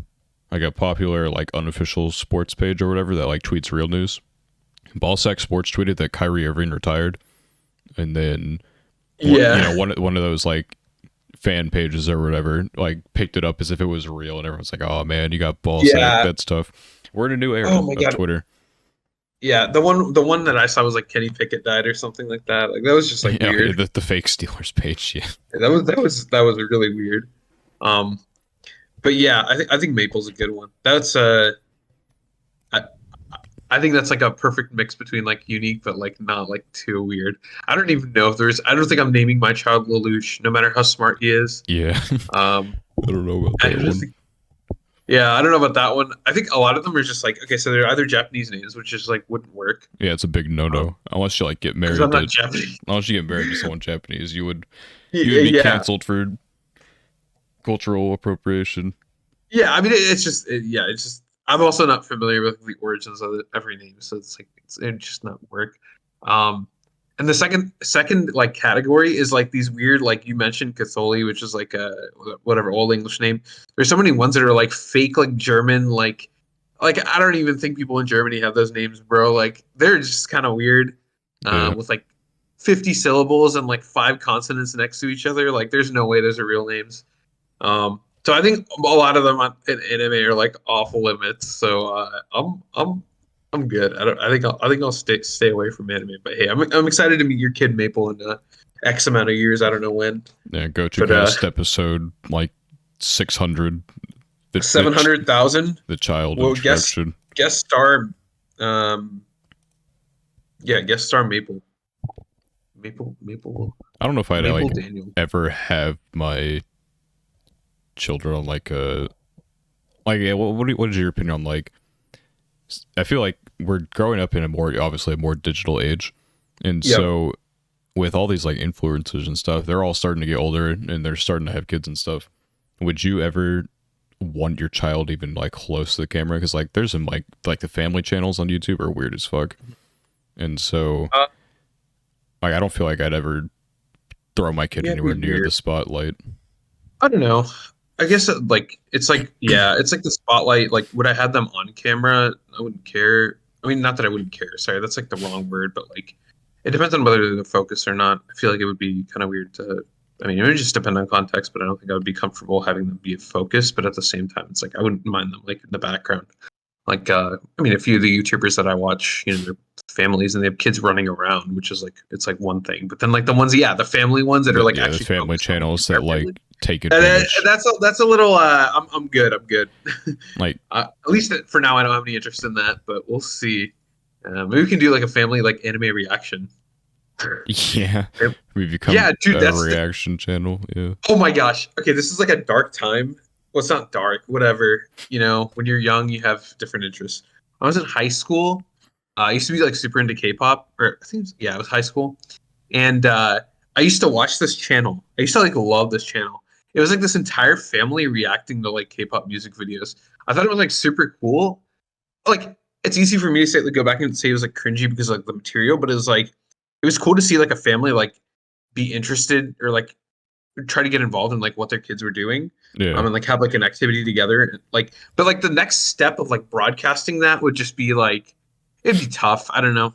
popular like unofficial sports page or whatever that like tweets real news. Ballsack Sports tweeted that Kyrie Irving retired, and then you know yeah, one of those like fan pages or whatever like picked it up as if it was real, and everyone's like, "Oh man, you got Ballsack. yeah. That's tough." We're in a new Oh era my of god. Twitter. Yeah, the one that I saw was like Kenny Pickett died or something like that. Like that was just like Yeah, weird. the fake Steelers page. Yeah, That was really weird. Um, but yeah, I think Maple's a good one. I, I think that's like a perfect mix between like unique but like not like too weird. I don't even know if there's. I don't think I'm naming my child Lelouch, no matter how smart he is. yeah. Um, I don't know about I that just one. think, yeah, I don't know about that one. I think a lot of them are just like okay, so they're either Japanese names, which just like wouldn't work. Yeah, it's a big no Um, no unless you like get because I'm married not to Japanese. unless you get married to someone Japanese, you would be Yeah, canceled for cultural appropriation. yeah. I mean, yeah. It's just I'm also not familiar with the origins of every name, so it's like it just not work. Um, and the second like category is like these weird like you mentioned Catholi, which is like a whatever old English name. There's so many ones that are like fake like German like I don't even think people in Germany have those names, bro. Like they're just kind of weird, Yeah, with like 50 syllables and like five consonants next to each other. Like there's no way those are real names. So I think a lot of them in anime are like off limits. So I'm good. I think I'll stay away from anime. But hey, I'm excited to meet your kid Maple in X amount of years. I don't know when, yeah. but Gochuucast episode like 600. The the 700,000. the child Well, guest introduction. guest star, um, yeah, guest star I don't know if I'd Maple like Daniel. ever have my children on like yeah, what is your opinion on like I feel like we're growing up in a more obviously a more digital age, and Yep. so with all these like influencers and stuff, they're all starting to get older and they're starting to have kids and stuff. Would you ever want your child even like close to the camera? Because like there's some like the family channels on YouTube are weird as fuck, and so Uh, like I don't feel like I'd ever throw my kid yeah, it'd be anywhere near the weird. spotlight. I don't know. I guess it's like yeah, it's like the spotlight. Like would I have them on camera? I wouldn't care. I mean, not that I wouldn't care. Sorry, that's like the wrong word. But like, it depends on whether they're focused or not. I feel like it would be kind of weird to. I mean, it would just depend on context. But I don't think I would be comfortable having them be a focus. But at the same time, it's like I wouldn't mind them like in the background. Like, I mean, a few of the YouTubers that I watch, their families and they have kids running around, which is like it's like one thing. But then like the ones, yeah, the family ones that are like The actually family focused on the channels that entire like family. take And advantage. that's a little. I'm good. I'm good. Like At least for now, I don't have any interest in that, but we'll see. Maybe we can do like a family like anime reaction. yeah, we become Yeah, dude, a that's reaction channel. Yeah, oh my gosh. Okay, this is like a dark time. Well, it's not dark, whatever. When you're young, you have different interests. When I was in high school, I used to be like super into K-pop, or I think yeah, it was high school, and I used to watch this channel. I used to like love this channel. It was like this entire family reacting to like K-pop music videos. I thought it was like super cool. Like it's easy for me to say like go back and say it was like cringy because like the material, but it was cool to see like a family like be interested or like try to get involved in like what their kids were doing, Yeah. and like have like an activity together. Like, but like the next step of like broadcasting that would just be like it'd be tough. I don't know.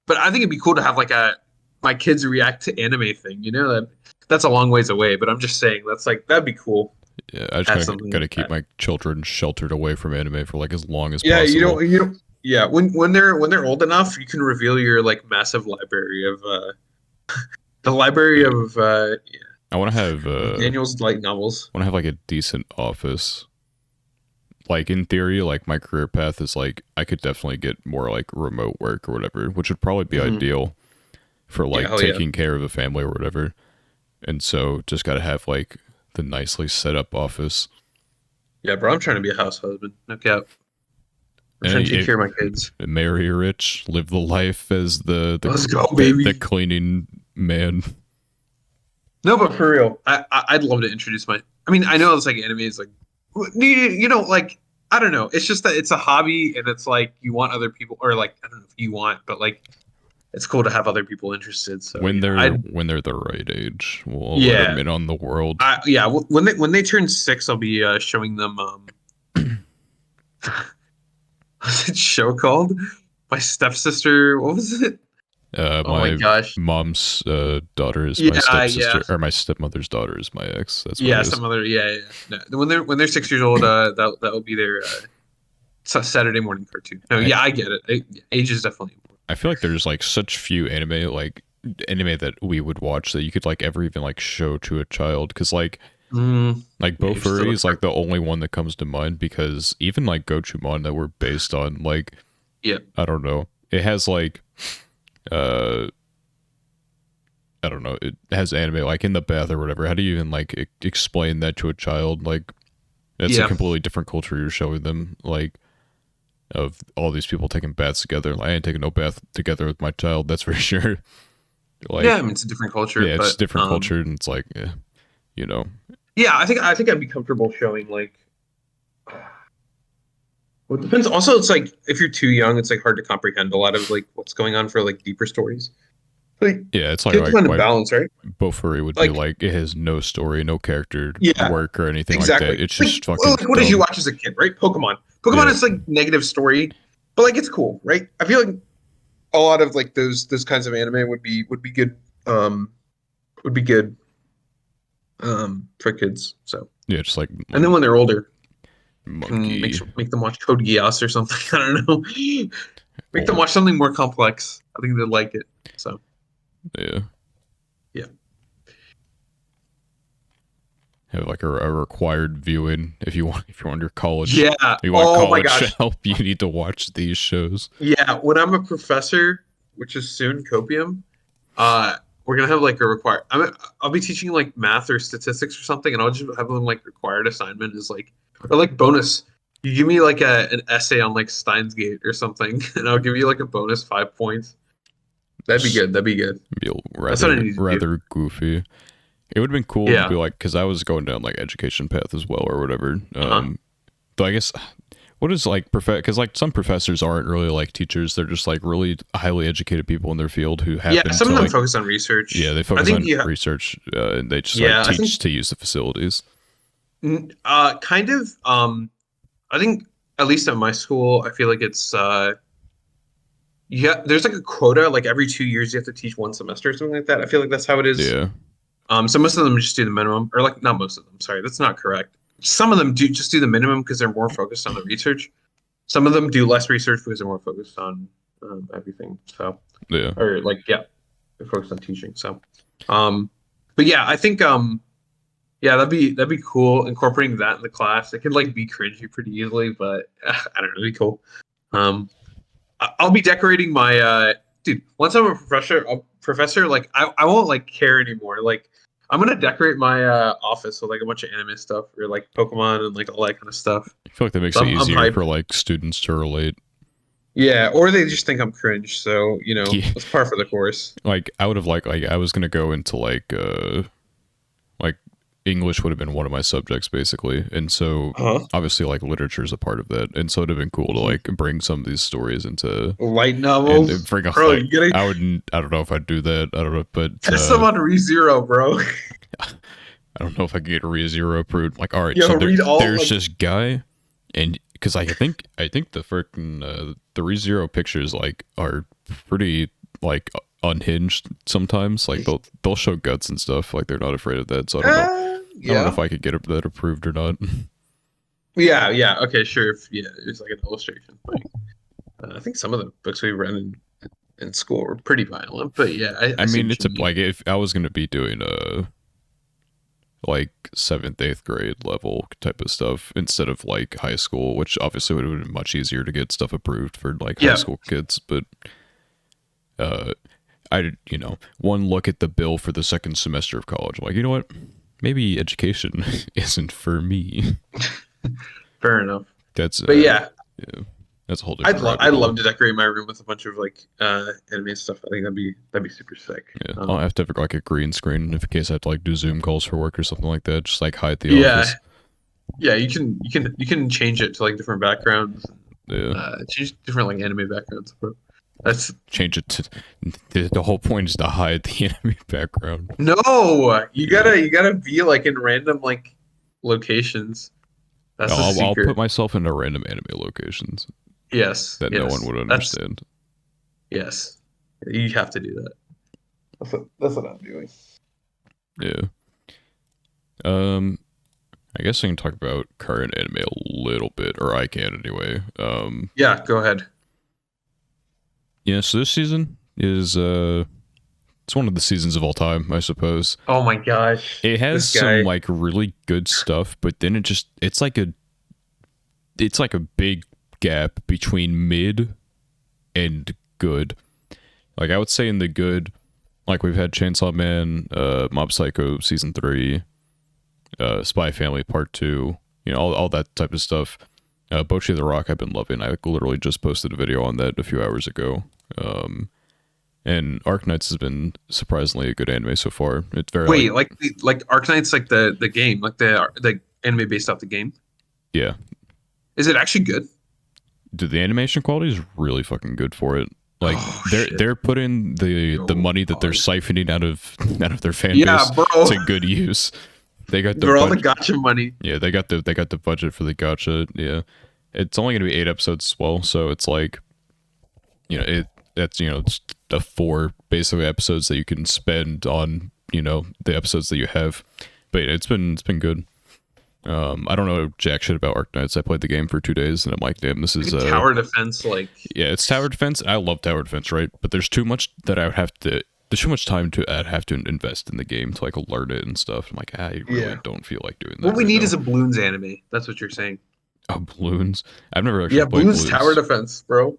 But I think it'd be cool to have like a my kids react to anime thing. You know that's a long ways away, but I'm just saying that's like that'd be cool. Yeah, I just Have gotta, something gotta like keep that. my children sheltered away from anime for like as long as Yeah, possible. yeah. When they're old enough, you can reveal your like massive library of the library Yeah. of I want to have Daniel's light novels. like a decent office. Like in theory, like my career path is like I could definitely get more like remote work or whatever, which would probably be Hmm. ideal for Yeah, like hell yeah. taking care of a family or whatever. And so just got to have like the nicely set up office. Yeah, bro, I'm trying to be a house husband. No cap. I'm And trying to take if care of my kids. marry rich, live the life as Let's go, the baby. cleaning man. No, but for real, I'd love to introduce my. I mean, I know it's like anime is like, like I don't know. It's just that it's a hobby, and it's like you want other people, or like I don't know if you want, but like it's cool to have other people interested. So When yeah, they're I the right age, we'll let them yeah, in on the world. when they turn 6, I'll be showing them. What's that show called? My stepsister. What was it? Oh my My gosh. mom's daughter is my Yeah, yeah, stepsister, or my stepmother's daughter is my ex. That's what yeah. it is. Some other. Yeah, yeah. No, when they're 6 years old, that will be their Saturday morning cartoon. No, I yeah, I get it. Age is definitely important. I feel like there's like such few anime that we would watch that you could like ever even like show to a child because like Yeah, you're still Bofuri a is like the only one that comes to mind because even like Gochumon that we're based on like yeah, I don't know it has like uh I don't know it has anime like in the bath or whatever. How do you even like explain that to a child? Like it's a yeah, completely different culture you're showing them like of all these people taking baths together. Like, I ain't taking no bath together with my child, that's for sure. yeah. Like I mean, it's a different culture, yeah, it's but different culture and it's like you know. yeah, I think I'd be comfortable showing like. Well, it depends. Also, it's like if you're too young, it's like hard to comprehend a lot of like what's going on for like deeper stories. Like Yeah, it's you have to find a like balance, right? Bofuri would be Like, like it has no story, no character yeah, work or anything like that. exactly. It's Like, just well, fucking like what did you dumb. watch as a kid, right? Pokemon. Pokemon Yeah. is like negative story, but like it's cool, right? I feel like a lot of like those kinds of anime would be good um would be good for kids. So Yeah, just like and then when they're older, can monkey. make them watch Code Geass or something. I don't know. Make them Or watch something more complex. I think they'd like it. So yeah. yeah. Have like a required viewing if you want your college Yeah. if you want Oh my college gosh. help, you need to watch these shows. Yeah. When I'm a professor, which is soon, copium, uh, we're gonna have like a required. I'll be teaching like math or statistics or something, and I'll just have them like required assignment is like or like bonus. You give me like an essay on like Steins Gate or something, and I'll give you like a bonus 5 points. That'd be Just good. That'd be good. be That's what I need to do. rather goofy. It would have been cool to be Yeah. like because I was going down like education path as well or whatever. Uh-huh. Though I guess what is like because like some professors aren't really like teachers; they're just like really highly educated people in their field who Yeah. happen Some to of them like focus on research. they I focus think on yeah. research and they just like Yeah. I think teach to use the facilities. kind of. I think at least at my school, I feel like it's yeah. There's like a quota. Like every 2 years, you have to teach one semester or something like that. I feel like that's how it is. Yeah, So most of them just do the minimum, or like not most of them. Sorry, that's not correct. Some of them do just do the minimum because they're more focused on the research. Some of them do less research because they're more focused on everything. So yeah. or like yeah, they're focused on teaching. So, um, but yeah, I think yeah, that'd be cool incorporating that in the class. It could like be cringy pretty easily, but I don't know, it'd be cool. Um, I'll be decorating my dude. Once I'm a professor, like I won't like care anymore. Like I'm gonna decorate my office with like a bunch of anime stuff or like Pokemon and like all that kind of stuff. I feel like that makes So it I'm easier hyped. for like students to relate. Yeah, or they just think I'm cringe. So Yeah, that's par for the course. like I would have like I was gonna go into like English would have been one of my subjects basically, and so Huh? obviously like literature is a part of that, and so it'd have been cool to like bring some of these stories into Light and novels, bring a bro. like You gotta I don't know if I'd do that. I don't know, but test them on ReZero, bro. I don't know if I can get a ReZero approved. Like, all right, so Yo, read all there's like this guy, and because I think the freaking the ReZero pictures like are pretty like unhinged sometimes. Like they'll show guts and stuff. Like they're not afraid of that. So I don't know. I don't know yeah. if I could get that approved or not. Yeah, yeah. Okay, sure. If, yeah, it's like an illustration thing. I think some of the books we read in school were pretty violent, but yeah, I I see mean, what it's you a, mean. like if I was gonna be doing like seventh, eighth grade level type of stuff instead of like high school, which obviously would have been much easier to get stuff approved for like high Yeah. school kids. But uh, one look at the bill for the second semester of college, I'm like, you know what? Maybe education isn't for me. Fair enough. That's But yeah, yeah, that's a whole different rabbit I'd hole. love to decorate my room with a bunch of like anime stuff. I think that'd be super sick. Yeah, I'll have to have like a green screen in case I have to like do Zoom calls for work or something like that. Just like hide the Yeah, office. yeah. You can change it to like different backgrounds. Yeah. Change different like anime backgrounds. Bro. That's Change it to the whole point is to hide the enemy background. no. Yeah. You gotta be like in random like locations. That's the I'll put secret. myself into random anime locations Yes, that no one yes. would That's understand. yes. You have to do that. That's what I'm doing. Yeah. Um, I guess I can talk about current anime a little bit, or I can anyway. Yeah, go ahead. Yeah. So this season is it's one of the seasons of all time, I suppose. Oh my gosh, It has this some guy. like really good stuff, but then it's like a big gap between mid and good. Like I would say in the good, like we've had Chainsaw Man, Mob Psycho season 3, Spy Family Part 2, all that type of stuff. Bocchi the Rock I've been loving. I literally just posted a video on that a few hours ago. And Arknights has been surprisingly a good anime so far. It's very like Wait, like Arknight's like the game, like the anime based off the game. yeah, Is it actually good? dude, the animation quality is really fucking good for it. Like Oh shit. they're putting the Yo, money that they're dog. siphoning out of their fan Yeah, base bro. to good use. They got the For all the budget. gotcha money. Yeah, they got the budget for the gotcha. Yeah, it's only going to be 8 episodes as well, so it's like it's the 4 basically episodes that you can spend on the episodes that you have. But it's been good. I don't know jack shit about Arknights. I played the game for 2 days and I'm like, damn, this is Tower defense, like yeah, it's tower defense. I love tower defense, right? But there's too much that I would have to. There's too much time I'd have to invest in the game to like learn it and stuff. I'm like, I really yeah. don't feel like doing What that we right need now. is a balloons anime. That's what you're saying. Oh, balloons. I've never actually Yeah, played balloons tower balloons. defense, bro.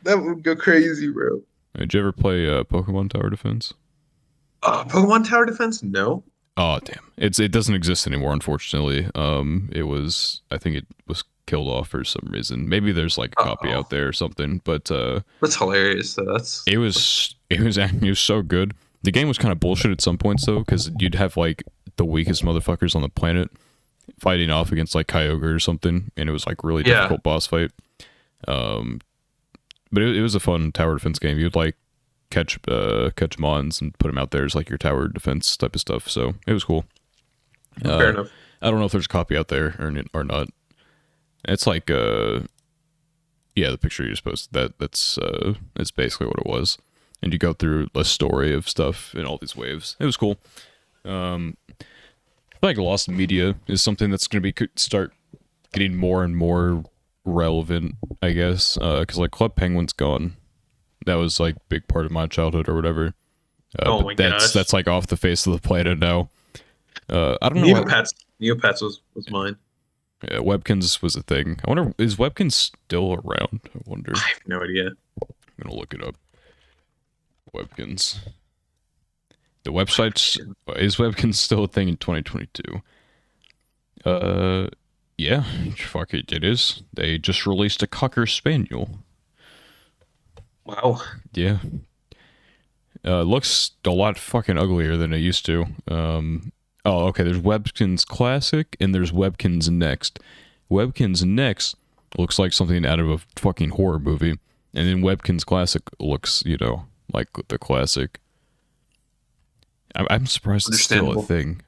That would go crazy, bro. Did you ever play Pokemon Tower Defense? Pokemon tower defense? No. Oh damn, it doesn't exist anymore, unfortunately. I think it was killed off for some reason. Maybe there's like a copy Oh, out there or something, but that's hilarious. Though. That's it was so good. The game was kind of bullshit at some points though, because you'd have like the weakest motherfuckers on the planet fighting off against like Kyogre or something, and it was like really yeah. difficult boss fight. Um, but it was a fun tower defense game. You'd like catch mons and put them out there as like your tower defense type of stuff. So it was cool. Fair Uh, enough. I don't know if there's a copy out there or not. It's like yeah, the picture you just posted that's basically what it was. And you go through a story of stuff in all these waves. It was cool. I feel like Lost Media is something that's going to be start getting more and more relevant, I guess, because like Club Penguin's gone. That was like big part of my childhood or whatever. Oh But my that's gosh. like off the face of the planet now. I don't know what Neopets was mine. yeah, Webkins was a thing. I wonder, is Webkins still around? I wonder. I have no idea. I'm gonna look it up. Webkins. The website's is Webkins still a thing in 2022? Yeah, fuck it, it is. They just released a Cocker Spaniel. Wow. Yeah. Looks a lot fucking uglier than it used to. Oh, okay, there's Webkins Classic and there's Webkins Next. Webkins Next looks like something out of a fucking horror movie. And then Webkins Classic looks, like the classic. I'm surprised it's still a Understandable. thing.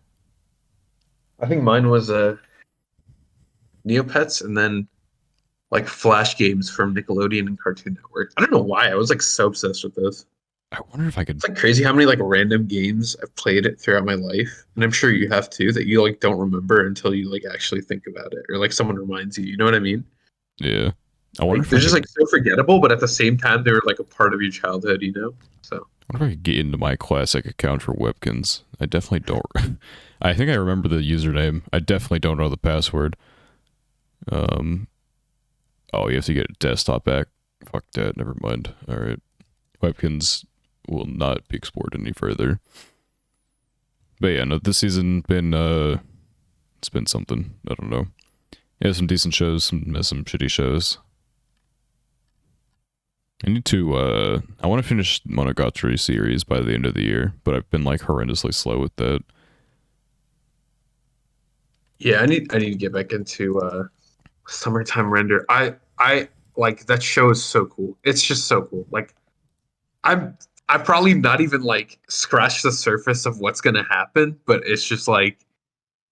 I think mine was Neopets, and then like Flash games from Nickelodeon and Cartoon Network. I don't know why. I was like so obsessed with those. I wonder if I could. It's like crazy how many like random games I've played it throughout my life. And I'm sure you have too, that you like don't remember until you like actually think about it or like someone reminds you. You know what I mean? Yeah, I wonder Like if they're I just could. like so forgettable, but at the same time they're like a part of your childhood, you know? So I wonder if I could get into my classic account for Webkins. I definitely don't. I think I remember the username. I definitely don't know the password. Um. Oh, you have to get a desktop back. Fuck that. Never mind. All right. Webkins will not be exported any further. But yeah, no, this season been it's been something. I don't know. Yeah, some decent shows, some shitty shows. I need to I want to finish Monogatari series by the end of the year, but I've been like horrendously slow with that. yeah, I need to get back into Summertime Render. I like that show is so cool. It's just so cool. Like I'm I probably not even like scratched the surface of what's gonna happen, but it's just like,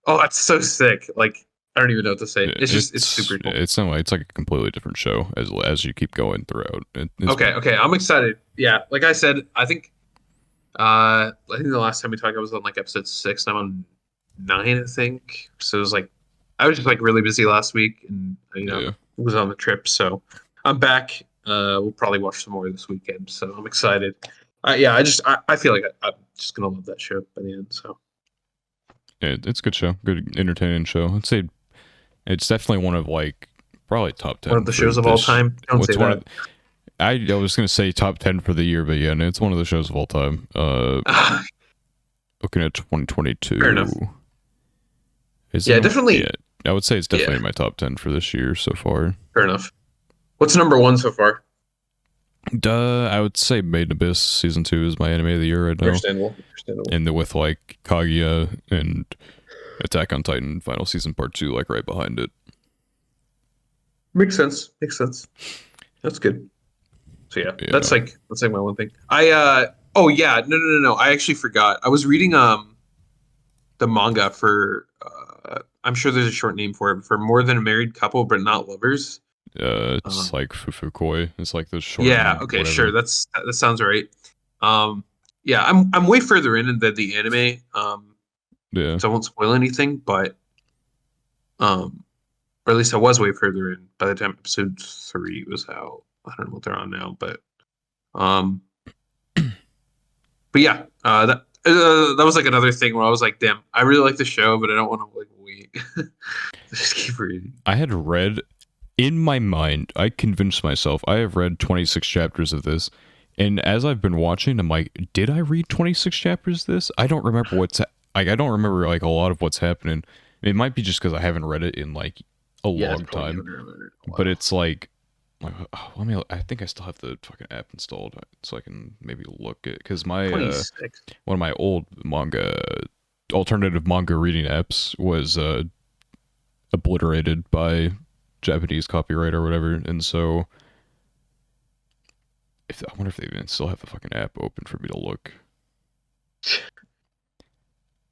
oh, that's so sick. Like I don't even know what to say. It's super cool. It's not like it's like a completely different show as you keep going throughout. It's Okay, fun. okay, I'm excited. Yeah, like I said, I think the last time we talked I was on like episode 6, I'm on 9, I think. So it was like I was just like really busy last week and Yeah. was on the trip, so I'm back. We'll probably watch some more this weekend, so I'm excited. Yeah, I feel like I'm just gonna love that show by the end. So Yeah, it's a good show, good entertaining show. I'd say it's definitely one of like probably top one of 10 the for shows of all this. time. Don't say What's one that. of I was gonna say top 10 for the year, but yeah, no, it's one of the shows of all time. Looking at Fair 2022, enough. is it? Yeah, Yeah, definitely. I would say it's definitely Yeah, in my top 10 for this year so far. fair enough. What's number one so far? Duh, I would say Made in Abyss season 2 is my anime of the year right now, Understandable. Understandable. and with like Kaguya and Attack on Titan final season part 2 like right behind it. Makes sense. Makes sense. That's good. So yeah, Yeah. that's like my one thing. Oh yeah, no. I actually forgot. I was reading the manga for I'm sure there's a short name for it, for More Than a Married Couple but Not Lovers. It's like Fufukoi. It's like the Yeah, shortened okay, sure. whatever. That sounds right. Um yeah, I'm way further in than the anime. Yeah. So I won't spoil anything, but or at least I was way further in by the time episode 3 was out. I don't know what they're on now, um but yeah, that was like another thing where I was like, damn, I really like the show, but I don't want to like wait. Just keep reading. I had read in my mind, I convinced myself I have read 26 chapters of this. And as I've been watching, I'm like, did I read 26 chapters of this? I don't remember like I don't remember like a lot of what's happening. It might be just because I haven't read it in like a Yeah, it's long probably time, under a minute. but Wow. it's like oh, let me. I think I still have the fucking app installed, so I can maybe look at because my 26. one of my old manga alternative manga reading apps was obliterated by Japanese copyright or whatever, and so if I wonder if they even still have the fucking app open for me to look.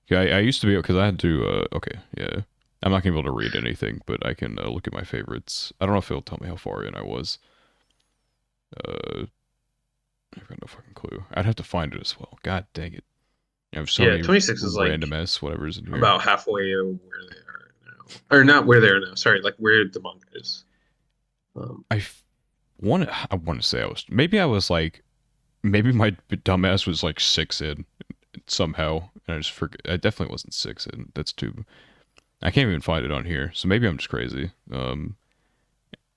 Yeah, I used to be because I had to. Okay, yeah, I'm not gonna be able to read anything, but I can look at my favorites. I don't know if it'll tell me how far in I was. Uh, I've got no fucking clue. I'd have to find it as well. God dang it! I have so Yeah, many 26 is like random s whatever's in here. about halfway of where they are now. Or not where they are now. Sorry, like where the manga is. Um, I want to say I was maybe I was like maybe my dumbass was like 6 in somehow, and I just forget. I definitely wasn't 6 in. That's too. I can't even find it on here, so maybe I'm just crazy.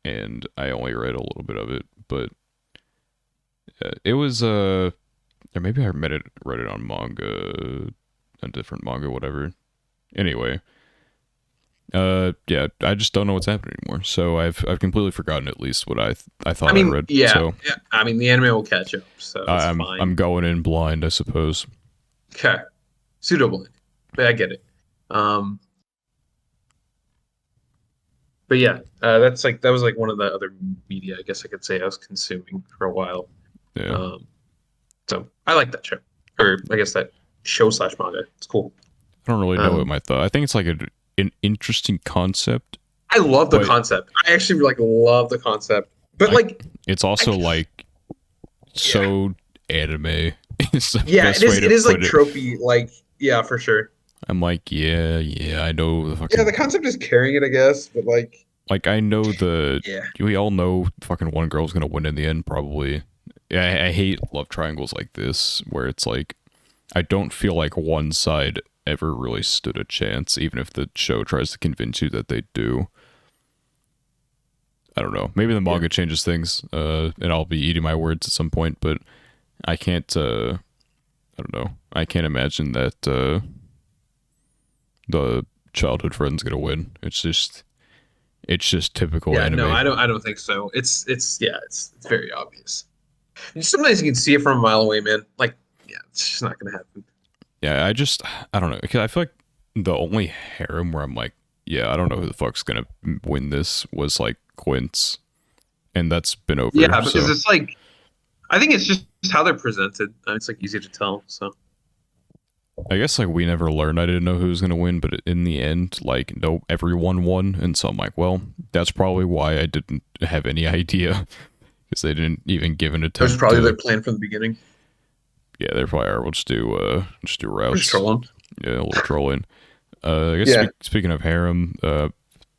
And I only read a little bit of it, but it was or maybe I read it on manga, a different manga, whatever. Anyway, yeah, I just don't know what's happening anymore. So I've completely forgotten at least what I I thought I mean, read. yeah, So yeah. I mean, the anime will catch up, so it's I'm fine. going in blind, I suppose. Okay, pseudo blind, but I get it. Um, but yeah, that was like one of the other media I guess I could say I was consuming for a while. Yeah. Um, so I like that show, or I guess that. show slash manga. It's cool. I don't really know what Um, my thought. I think it's like an interesting concept, I love the but concept. I actually like love the concept, but I like, it's I also like yeah, so anime. It's the yeah. It best way is. to It is like put it. tropey. Like, yeah, for sure. I'm like, yeah, I know the Yeah, the fucking concept is carrying it, I guess, but like, like I know the yeah, we all know fucking one girl's gonna win in the end probably. Yeah, I hate love triangles like this where it's like I don't feel like one side ever really stood a chance, even if the show tries to convince you that they do. I don't know. Maybe the yeah, manga changes things, and I'll be eating my words at some point, but I can't. I don't know. I can't imagine that the childhood friend's gonna win. It's just typical yeah. No, anime. I don't think so. Yeah, it's very obvious. And sometimes you can see it from a mile away, man. Like, yeah, it's just not gonna happen. Yeah, I don't know. 'Cause I feel like the only harem where I'm like, yeah, I don't know who the fuck's gonna win this was like Quince, and that's been over. Yeah, because So it's like I think it's just how they're presented. It's like easy to tell. So I guess like we never learned. I didn't know who was gonna win, but in the end, like no, everyone won, and so I'm like, well, that's probably why I didn't have any idea because they didn't even give an that was attempt probably to. their plan from the beginning. Yeah, they probably are. We'll just do We're just routes. trolling. Yeah, a little trolling. I guess Yeah. speaking of harem,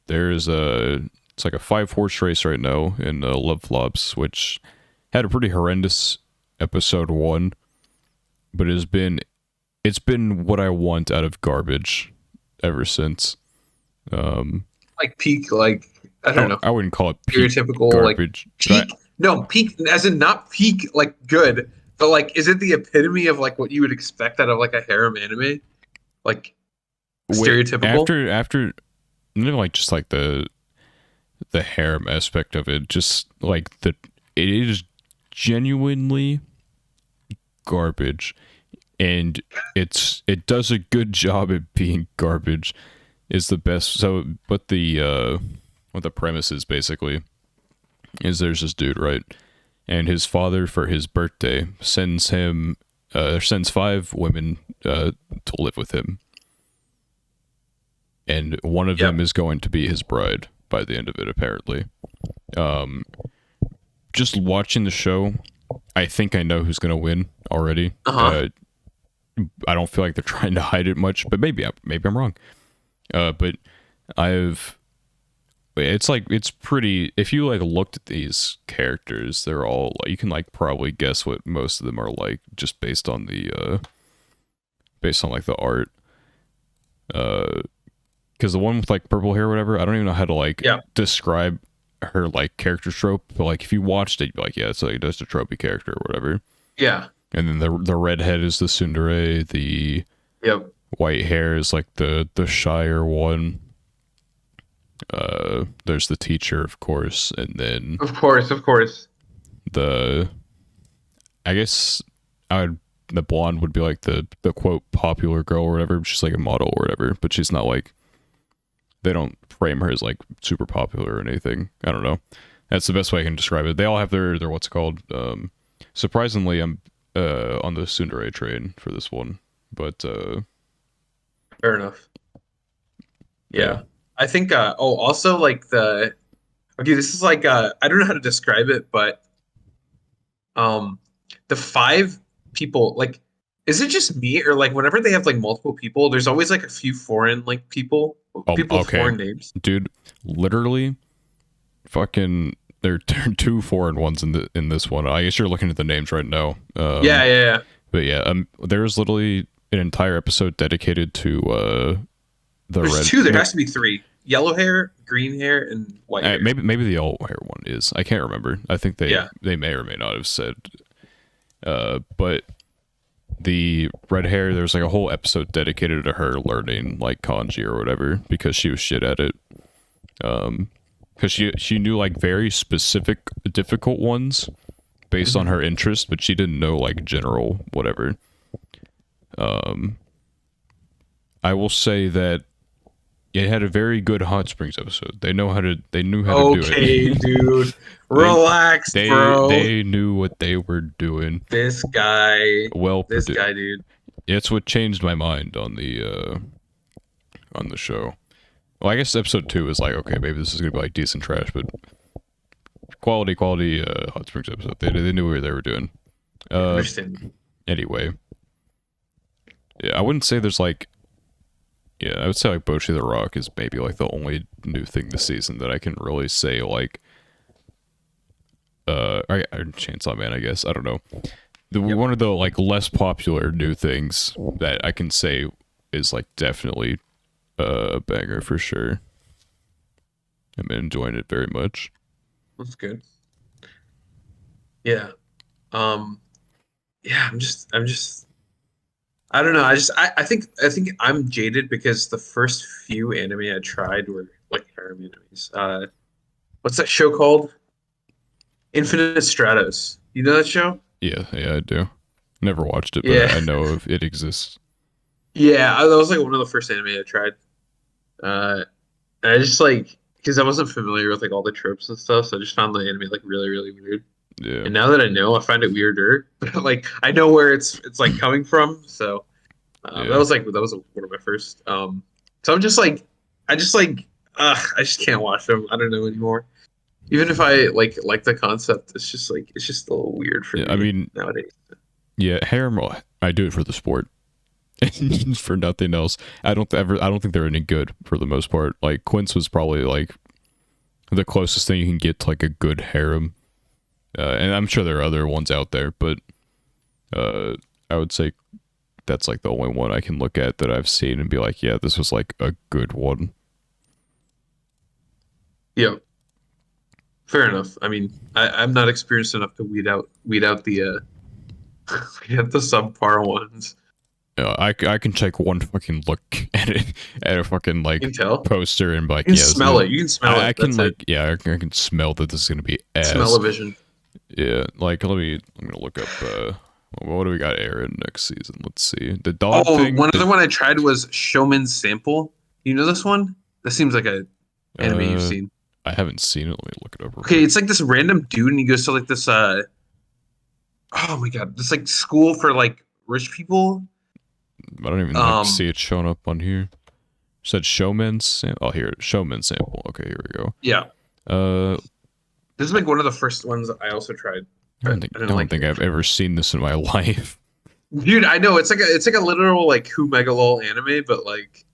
there's a it's like a 5 horse race right now in Love Flops, which had a pretty horrendous episode 1, but it's been what I want out of garbage ever since. Um, Like peak, like I don't know, I wouldn't call it peak stereotypical, like garbage, but peak. No, peak as in not peak like good, but like is it the epitome of like what you would expect out of like a harem anime? Like stereotypical? after not even like just like the harem aspect of it, just like it is genuinely garbage, and it does a good job at being garbage. Is the best. So what the premise is basically is there's this dude, right, and his father for his birthday sends 5 women to live with him, and one of them Yep. is going to be his bride by the end of it apparently. um just watching the show, I think I know who's going to win already. Uh-huh. I don't feel like they're trying to hide it much, but maybe I'm wrong. But I've it's like it's pretty. If you like looked at these characters, they're all like, you can like probably guess what most of them are like just based on like the art. Because the one with like purple hair or whatever, I don't even know how to like Yeah. describe her like character trope. But like if you watched it, you'd be like, yeah, it's like just a tropey character or whatever. Yeah. And then the redhead is the tsundere. The Yep. white hair is like the shyer one. There's the teacher, of course, and then Of course, of course. the I guess I would the blonde would be like the quote popular girl or whatever. She's like a model or whatever, but she's not like they don't frame her as like super popular or anything. I don't know. That's the best way I can describe it. They all have their what's it called. Surprisingly, I'm on the tsundere train for this one, but Fair enough. yeah. Yeah. I think also like the okay, this is like I don't know how to describe it, but um the 5 people like is it just me or like whenever they have like multiple people, there's always like a few foreign like people with Okay, foreign names. dude. Literally, fucking. There are 2 foreign ones in this one. I guess you're looking at the names right now. Yeah. But yeah, there's literally an entire episode dedicated to the There's red. 2, there has to be 3. Yellow hair, green hair, and white hair. Maybe the yellow hair one is. I can't remember. I think Yeah. they may or may not have said. But the red hair, there's like a whole episode dedicated to her learning like kanji or whatever because she was shit at it. Because she knew like very specific difficult ones based on her interest, but she didn't know like general whatever. I will say that it had a very good Hot Springs episode. They knew how to do Okay, it. dude. Relax, bro. They knew what they were doing. This guy. Well This produced. guy, dude. It's what changed my mind on the show. Well, I guess episode 2 is like, okay, maybe this is gonna be like decent trash, but quality Hot Springs episode. They knew what they were doing. I understand. Anyway, yeah, I wouldn't say there's like, yeah, I would say like Bochi the Rock is maybe like the only new thing this season that I can really say like, Chainsaw Man, I guess. I don't know. One of the like less popular new things that I can say is like definitely a banger for sure. I've been enjoying it very much. That's good. Yeah. Um. Yeah. I'm just. I don't know. I think I'm jaded because the first few anime I tried were like harem animes. What's that show called? Infinite Stratos. You know that show? Yeah, yeah, I do. Never watched it, but Yeah. I know if it exists. Yeah. That was like one of the first anime I tried. Uh, and I just like because I wasn't familiar with like all the tropes and stuff, so I just found the anime like really, really weird. Yeah, And now that I know, I find it weirder. Like I know where it's like coming from, so that yeah. was like that was one of my first. So I'm just like, I just like, I just can't watch them. I don't know anymore. Even if I like the concept, it's just a little weird for Yeah, I me mean, nowadays. yeah, harem. I do it for the sport, for nothing else. I don't think they're any good for the most part. Like Quince was probably like the closest thing you can get to like a good harem, and I'm sure there are other ones out there, but I would say that's like the only one I can look at that I've seen and be like, yeah, this was like a good one. Yeah, fair enough. I mean, I'm not experienced enough to weed out the weed out the subpar ones. I can take one fucking look at it at a fucking You like can tell. poster and be like, You can yeah, smell it. You can smell I it. can That's it. like, yeah, I can smell that this is gonna be Smell ass. of vision. Yeah, like I'm gonna look up. What do we got airing next season? Let's see. The dog Oh, thing. one other one I tried was Showman Sample. You know this one? That seems like a anime you've Uh, seen. I haven't seen it. Let me look it up real Okay, quick. it's like this random dude and he goes to like this oh my god, this like school for like rich people. I don't even like Um see it showing up on here. Said showman sample. Oh, here, showman sample. Okay, here we go. yeah. Uh, This is like one of the first ones I also tried, but I I didn't don't like think it. I've ever seen this in my life. Dude, I know it's like a literal like Who Megalol anime, but like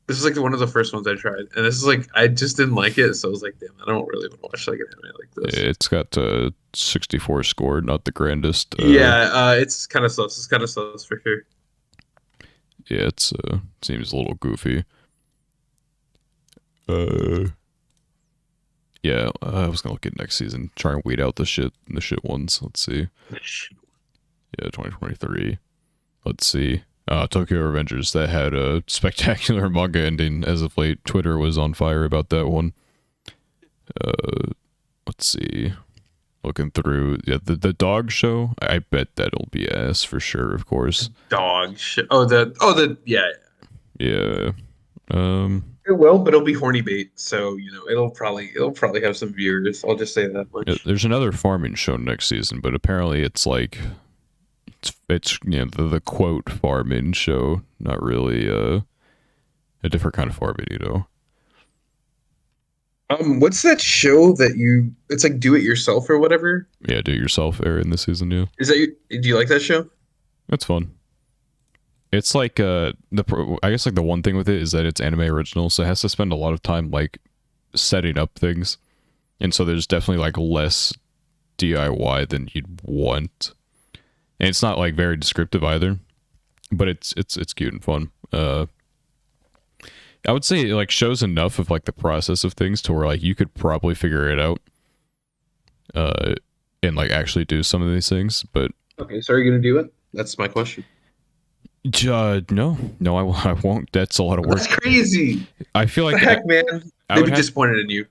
this is like one of the first ones I tried. And this is like I just didn't like it, so I was like, damn, I don't really want to watch like an anime like this. It's got 64 score, not the grandest. Yeah, it's kind of sus. It's kind of sus for sure. Yeah, it's seems a little goofy. Uh, yeah, I was gonna look at next season, try and weed out the shit ones. Let's see. Yeah, 2023. Let's see. Tokyo Revengers that had a spectacular manga ending as of late. Twitter was on fire about that one. Let's see. Looking through, yeah, the dog show. I bet that'll be ass for sure. Of course. Dog shit. Oh the yeah. Yeah. Um. It will, but it'll be horny bait, so you know it'll probably have some viewers. I'll just say that Yeah, much. there's another farming show next season, but apparently it's like it's you know the quote farming show, not really a different kind of farming, you know. What's that show that you? It's like do it yourself or whatever. Yeah, do it yourself era in this season, yeah. Is that do you like that show? That's fun. It's like I guess like the one thing with it is that it's anime original, so it has to spend a lot of time like setting up things, and so there's definitely like less DIY than you'd want, and it's not like very descriptive either, but it's cute and fun. I would say it like shows enough of like the process of things to where like you could probably figure it out, and like actually do some of these things, but Okay, so are you gonna do it? That's my question. no, I won't. That's a lot of work. That's crazy. I feel The like heck, man. I They'd would be have disappointed in you.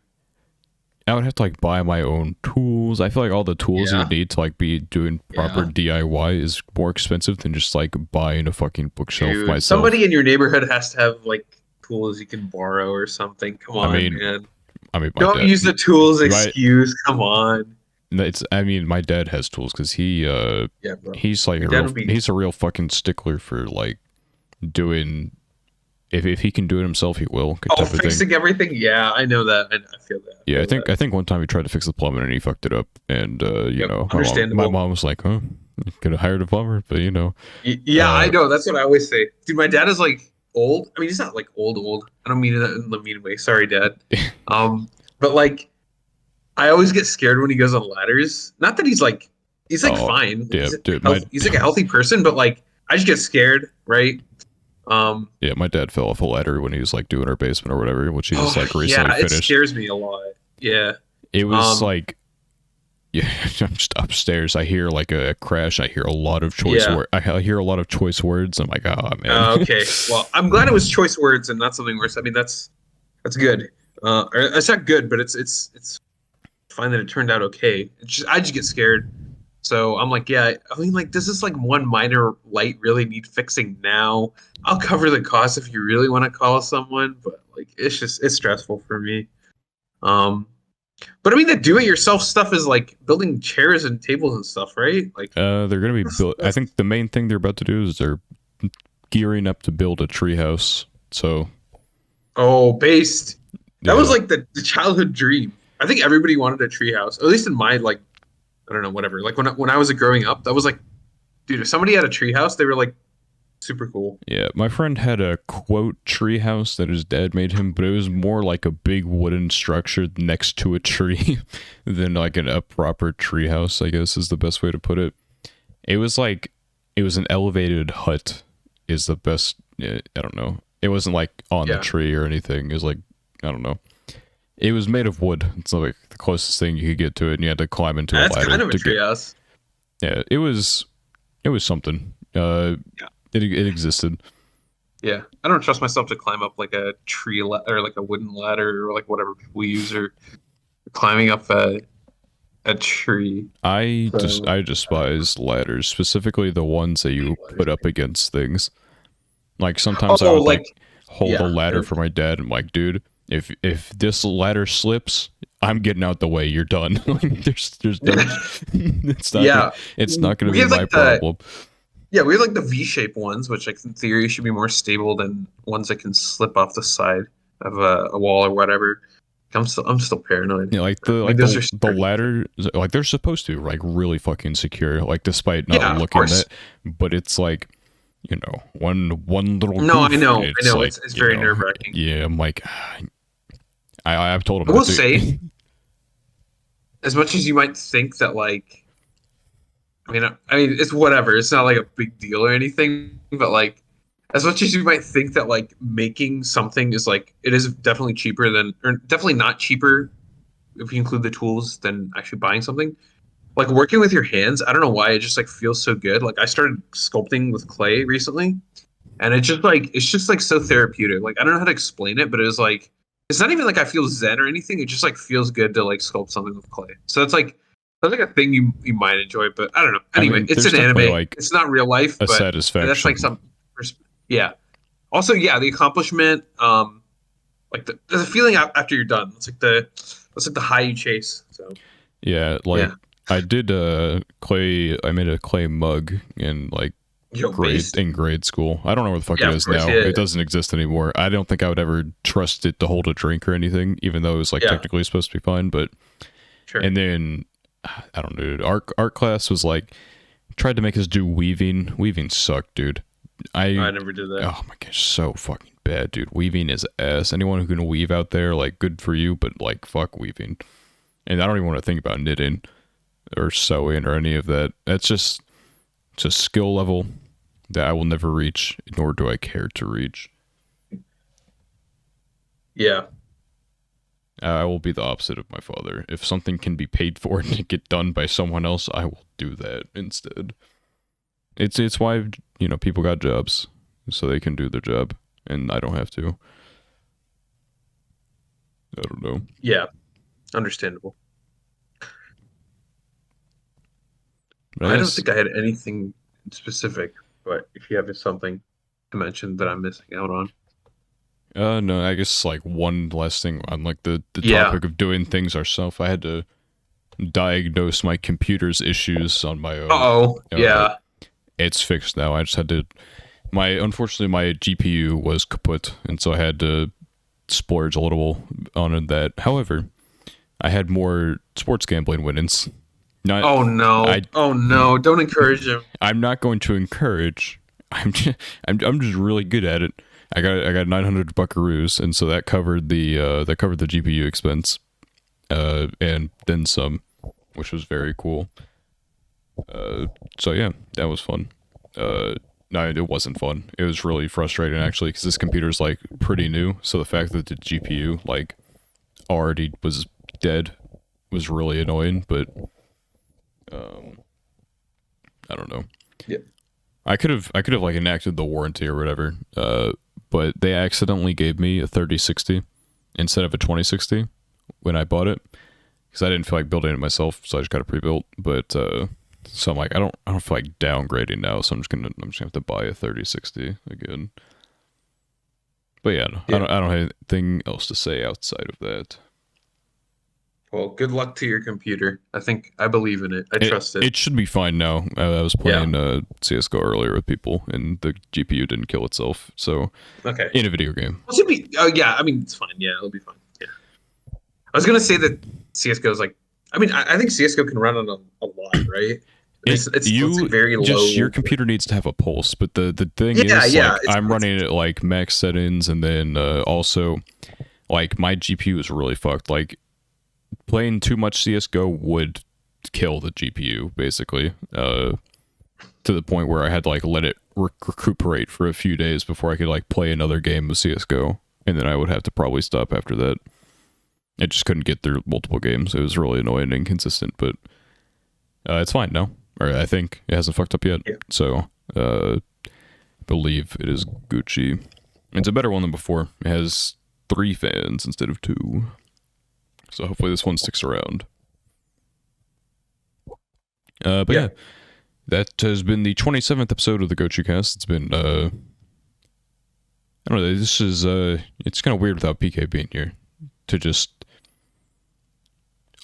I would have to like buy my own tools. I feel like all the tools you Yeah. would need to like be doing proper Yeah. DIY is more expensive than just like buying a fucking bookshelf Dude, myself. somebody in your neighborhood has to have like tools you can borrow or something. Come I on, mean, man. my Don't dad, use the tools my excuse. Come on. it's. I mean, my dad has tools because Yeah, bro. he's like Your a dad real would be. he's a real fucking stickler for like doing. If he can do it himself, he will. Oh, Type of thing. fixing everything. Yeah, I know that. I feel that. I Yeah, feel that. I think one time he tried to fix the plumbing and he fucked it up, and you Yep, know, my understandable. mom was like, "Huh, you could have hired a plumber," but you know, Yeah, I uh, know. That's what I always say. Dude, my dad is like old. I mean, he's not like old, old. I don't mean that in the mean way. Sorry, Dad. Um, but like, I always get scared when he goes on ladders. Not that he's like oh fine. Like, yeah, dude, my he's like a healthy person, but like, I just get scared, right? Um, yeah, my dad fell off a ladder when he was like doing our basement or whatever, which he just oh like recently yeah, it finished. scares me a lot. Yeah. It was Um, like, yeah, I'm just upstairs. I hear like a crash. I hear a lot of yeah. I hear a lot of choice words. I'm like, oh man. Okay. Well, I'm glad it was choice words and not something worse. I mean, that's good. Or it's not good, but it's fine that it turned out okay. I just get scared. So I'm like, yeah. I mean, like, does this like one minor light really need fixing now? I'll cover the cost if you really want to call someone, but like, it's stressful for me. Um, but I mean, the do-it-yourself stuff is like building chairs and tables and stuff, right? Like, They're gonna be built. I that's think the main thing they're about to do is they're gearing up to build a treehouse. So oh, based. That was yeah, like the childhood dream. I think everybody wanted a treehouse, at least in my like, I don't know, whatever. Like when I was growing up, that was like, dude, if somebody had a treehouse, they were like super cool. yeah. My friend had a quote treehouse that his dad made him, but it was more like a big wooden structure next to a tree than like a proper treehouse. I guess is the best way to put it. It was like it was an elevated hut. Is the best. I don't know. It wasn't like on the Yeah, tree or anything. It was like I don't know. It was made of wood. It's like the closest thing you could get to it, and you had to climb into a that's ladder kind of a to get. treehouse. Yeah, it was something. Yeah, It existed. yeah. I don't trust myself to climb up like a or like a wooden ladder or like whatever people use or climbing up a tree. So I despise ladders, specifically the ones that you put up against things. Like sometimes I oh, would like like hold a yeah, ladder for my dad. And I'm like, dude, if this ladder slips, I'm getting out the way. You're done. Like there's no, yeah. it's not gonna We be have my like the problem. Yeah, we have like the V-shaped ones, which like in theory should be more stable than ones that can slip off the side of a wall or whatever. I'm still paranoid. Yeah, like I mean, those are the scary. ladder, like they're supposed to like really fucking secure. Like despite not Yeah, of looking that, course. but it's like you know one little No, I goof, know, I it's know. like It's you very know nerve-wracking. yeah. I'm like I've told him I not will to. say, as much as you might think that like, I mean, it's whatever. It's not like a big deal or anything, but like, as much as you might think that like making something is like, it is definitely cheaper than, or definitely not cheaper if you include the tools than actually buying something. Like working with your hands, I don't know why it just like feels so good. Like I started sculpting with clay recently, and it's just like so therapeutic. Like I don't know how to explain it, but it was like it's not even like I feel zen or anything. It just like feels good to like sculpt something with clay. So it's like that's like a thing you might enjoy, but I don't know. I Anyway, mean, it's there's an definitely anime. like It's not real life, a but that's like satisfaction. some yeah. Also, yeah, the accomplishment, like the feeling after you're done. It's like the high you chase. So Yeah, like yeah, I did clay. I made a clay mug in like yo, based. grade school. I don't know where the fuck it Yeah, of is course. now. Yeah, It doesn't exist anymore. I don't think I would ever trust it to hold a drink or anything, even though it was like yeah, technically supposed to be fine. But sure. and then I don't know. Dude, art class was like tried to make us do weaving. Weaving sucked, dude. I I never did that. oh my gosh, so fucking bad, dude. Weaving is ass. Anyone who can weave out there, like, good for you, but like, fuck weaving. And I don't even want to think about knitting or sewing or any of that. That's just it's a skill level that I will never reach, nor do I care to reach. Yeah, I will be the opposite of my father. If something can be paid for and get done by someone else, I will do that instead. It's why you know people got jobs so they can do their job, and I don't have to. I don't know. yeah, understandable. But I I don't guess think I had anything specific, but if you have something to mention that I'm missing out on. no, I guess like one last thing on like the Yeah, topic of doing things ourselves. I had to diagnose my computer's issues on my own. Uh-oh. Yeah. It's fixed now. I just had to. Unfortunately, my GPU was kaput, and so I had to splurge a little on that. However, I had more sports gambling winnings. Not, Oh no. Oh no. Don't encourage him. I'm not going to encourage. I'm just really good at it. I got 900 buckaroos, and so that covered the GPU expense, and then some, which was very cool. So yeah, that was fun. No, it wasn't fun. It was really frustrating actually, because this computer's like pretty new. So the fact that the GPU like already was dead was really annoying. But I don't know. Yeah. I could have like enacted the warranty or whatever. But they accidentally gave me a 3060 instead of a 2060 when I bought it, because I didn't feel like building it myself, so I just got it pre-built. But so I'm like, I don't feel like downgrading now, so I'm just gonna have to buy a 3060 again. But yeah, I don't have anything else to say outside of that. Well, good luck to your computer. I believe in it. I trust it. It should be fine now. I was playing CS:GO earlier with people, and the GPU didn't kill itself. So Okay. in a video game, Well, yeah. I mean, it's fine. Yeah, it'll be fine. Yeah. I was gonna say that CS:GO is like. I mean, I think CS:GO can run on a lot, right? It's very low. Your computer needs to have a pulse, but the thing is, like, I'm running it at like max settings, and then also, like, my GPU is really fucked. Like, playing too much CS:GO would kill the GPU, basically, to the point where I had to like let it recuperate for a few days before I could like play another game of CS:GO, and then I would have to probably stop after that. I just couldn't get through multiple games. It was really annoying and inconsistent, but it's fine now. Or I think it hasn't fucked up yet. Yeah. So believe it is Gucci. It's a better one than before. It has 3 fans instead of 2. So hopefully this one sticks around. But yeah, that has been the 27th episode of the Gochuucast. It's been, I don't know, this is, it's kind of weird without PK being here to just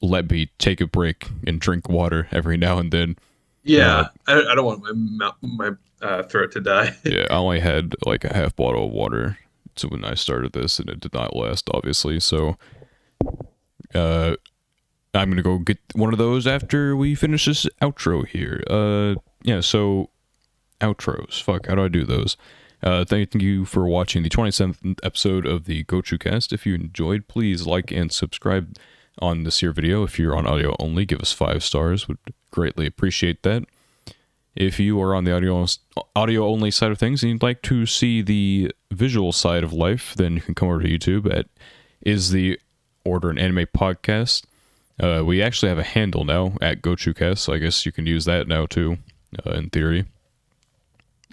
let me take a break and drink water every now and then. Yeah, I don't want my throat to die. Yeah, I only had like a half bottle of water so when I started this, and it did not last, obviously. So, I'm gonna go get one of those after we finish this outro here. Yeah. So, outros. Fuck, how do I do those? Thank you for watching the 27th episode of the Gochuucast. If you enjoyed, please like and subscribe on this here video. If you're on audio only, give us 5 stars. Would greatly appreciate that. If you are on the audio only side of things and you'd like to see the visual side of life, then you can come over to YouTube at Is the Order an Anime Podcast. We actually have a handle now at Gochuucast, so I guess you can use that now too, in theory.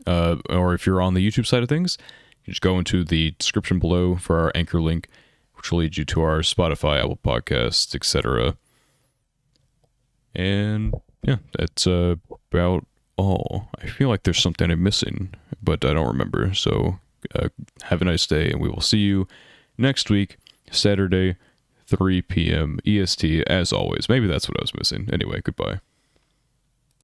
Or if you're on the YouTube side of things, you just go into the description below for our anchor link, which will lead you to our Spotify, Apple Podcasts, etc. And yeah, that's about all. I feel like there's something I'm missing, but I don't remember. So have a nice day, and we will see you next week, Saturday, 3 p.m. EST, as always. Maybe that's what I was missing. Anyway, goodbye.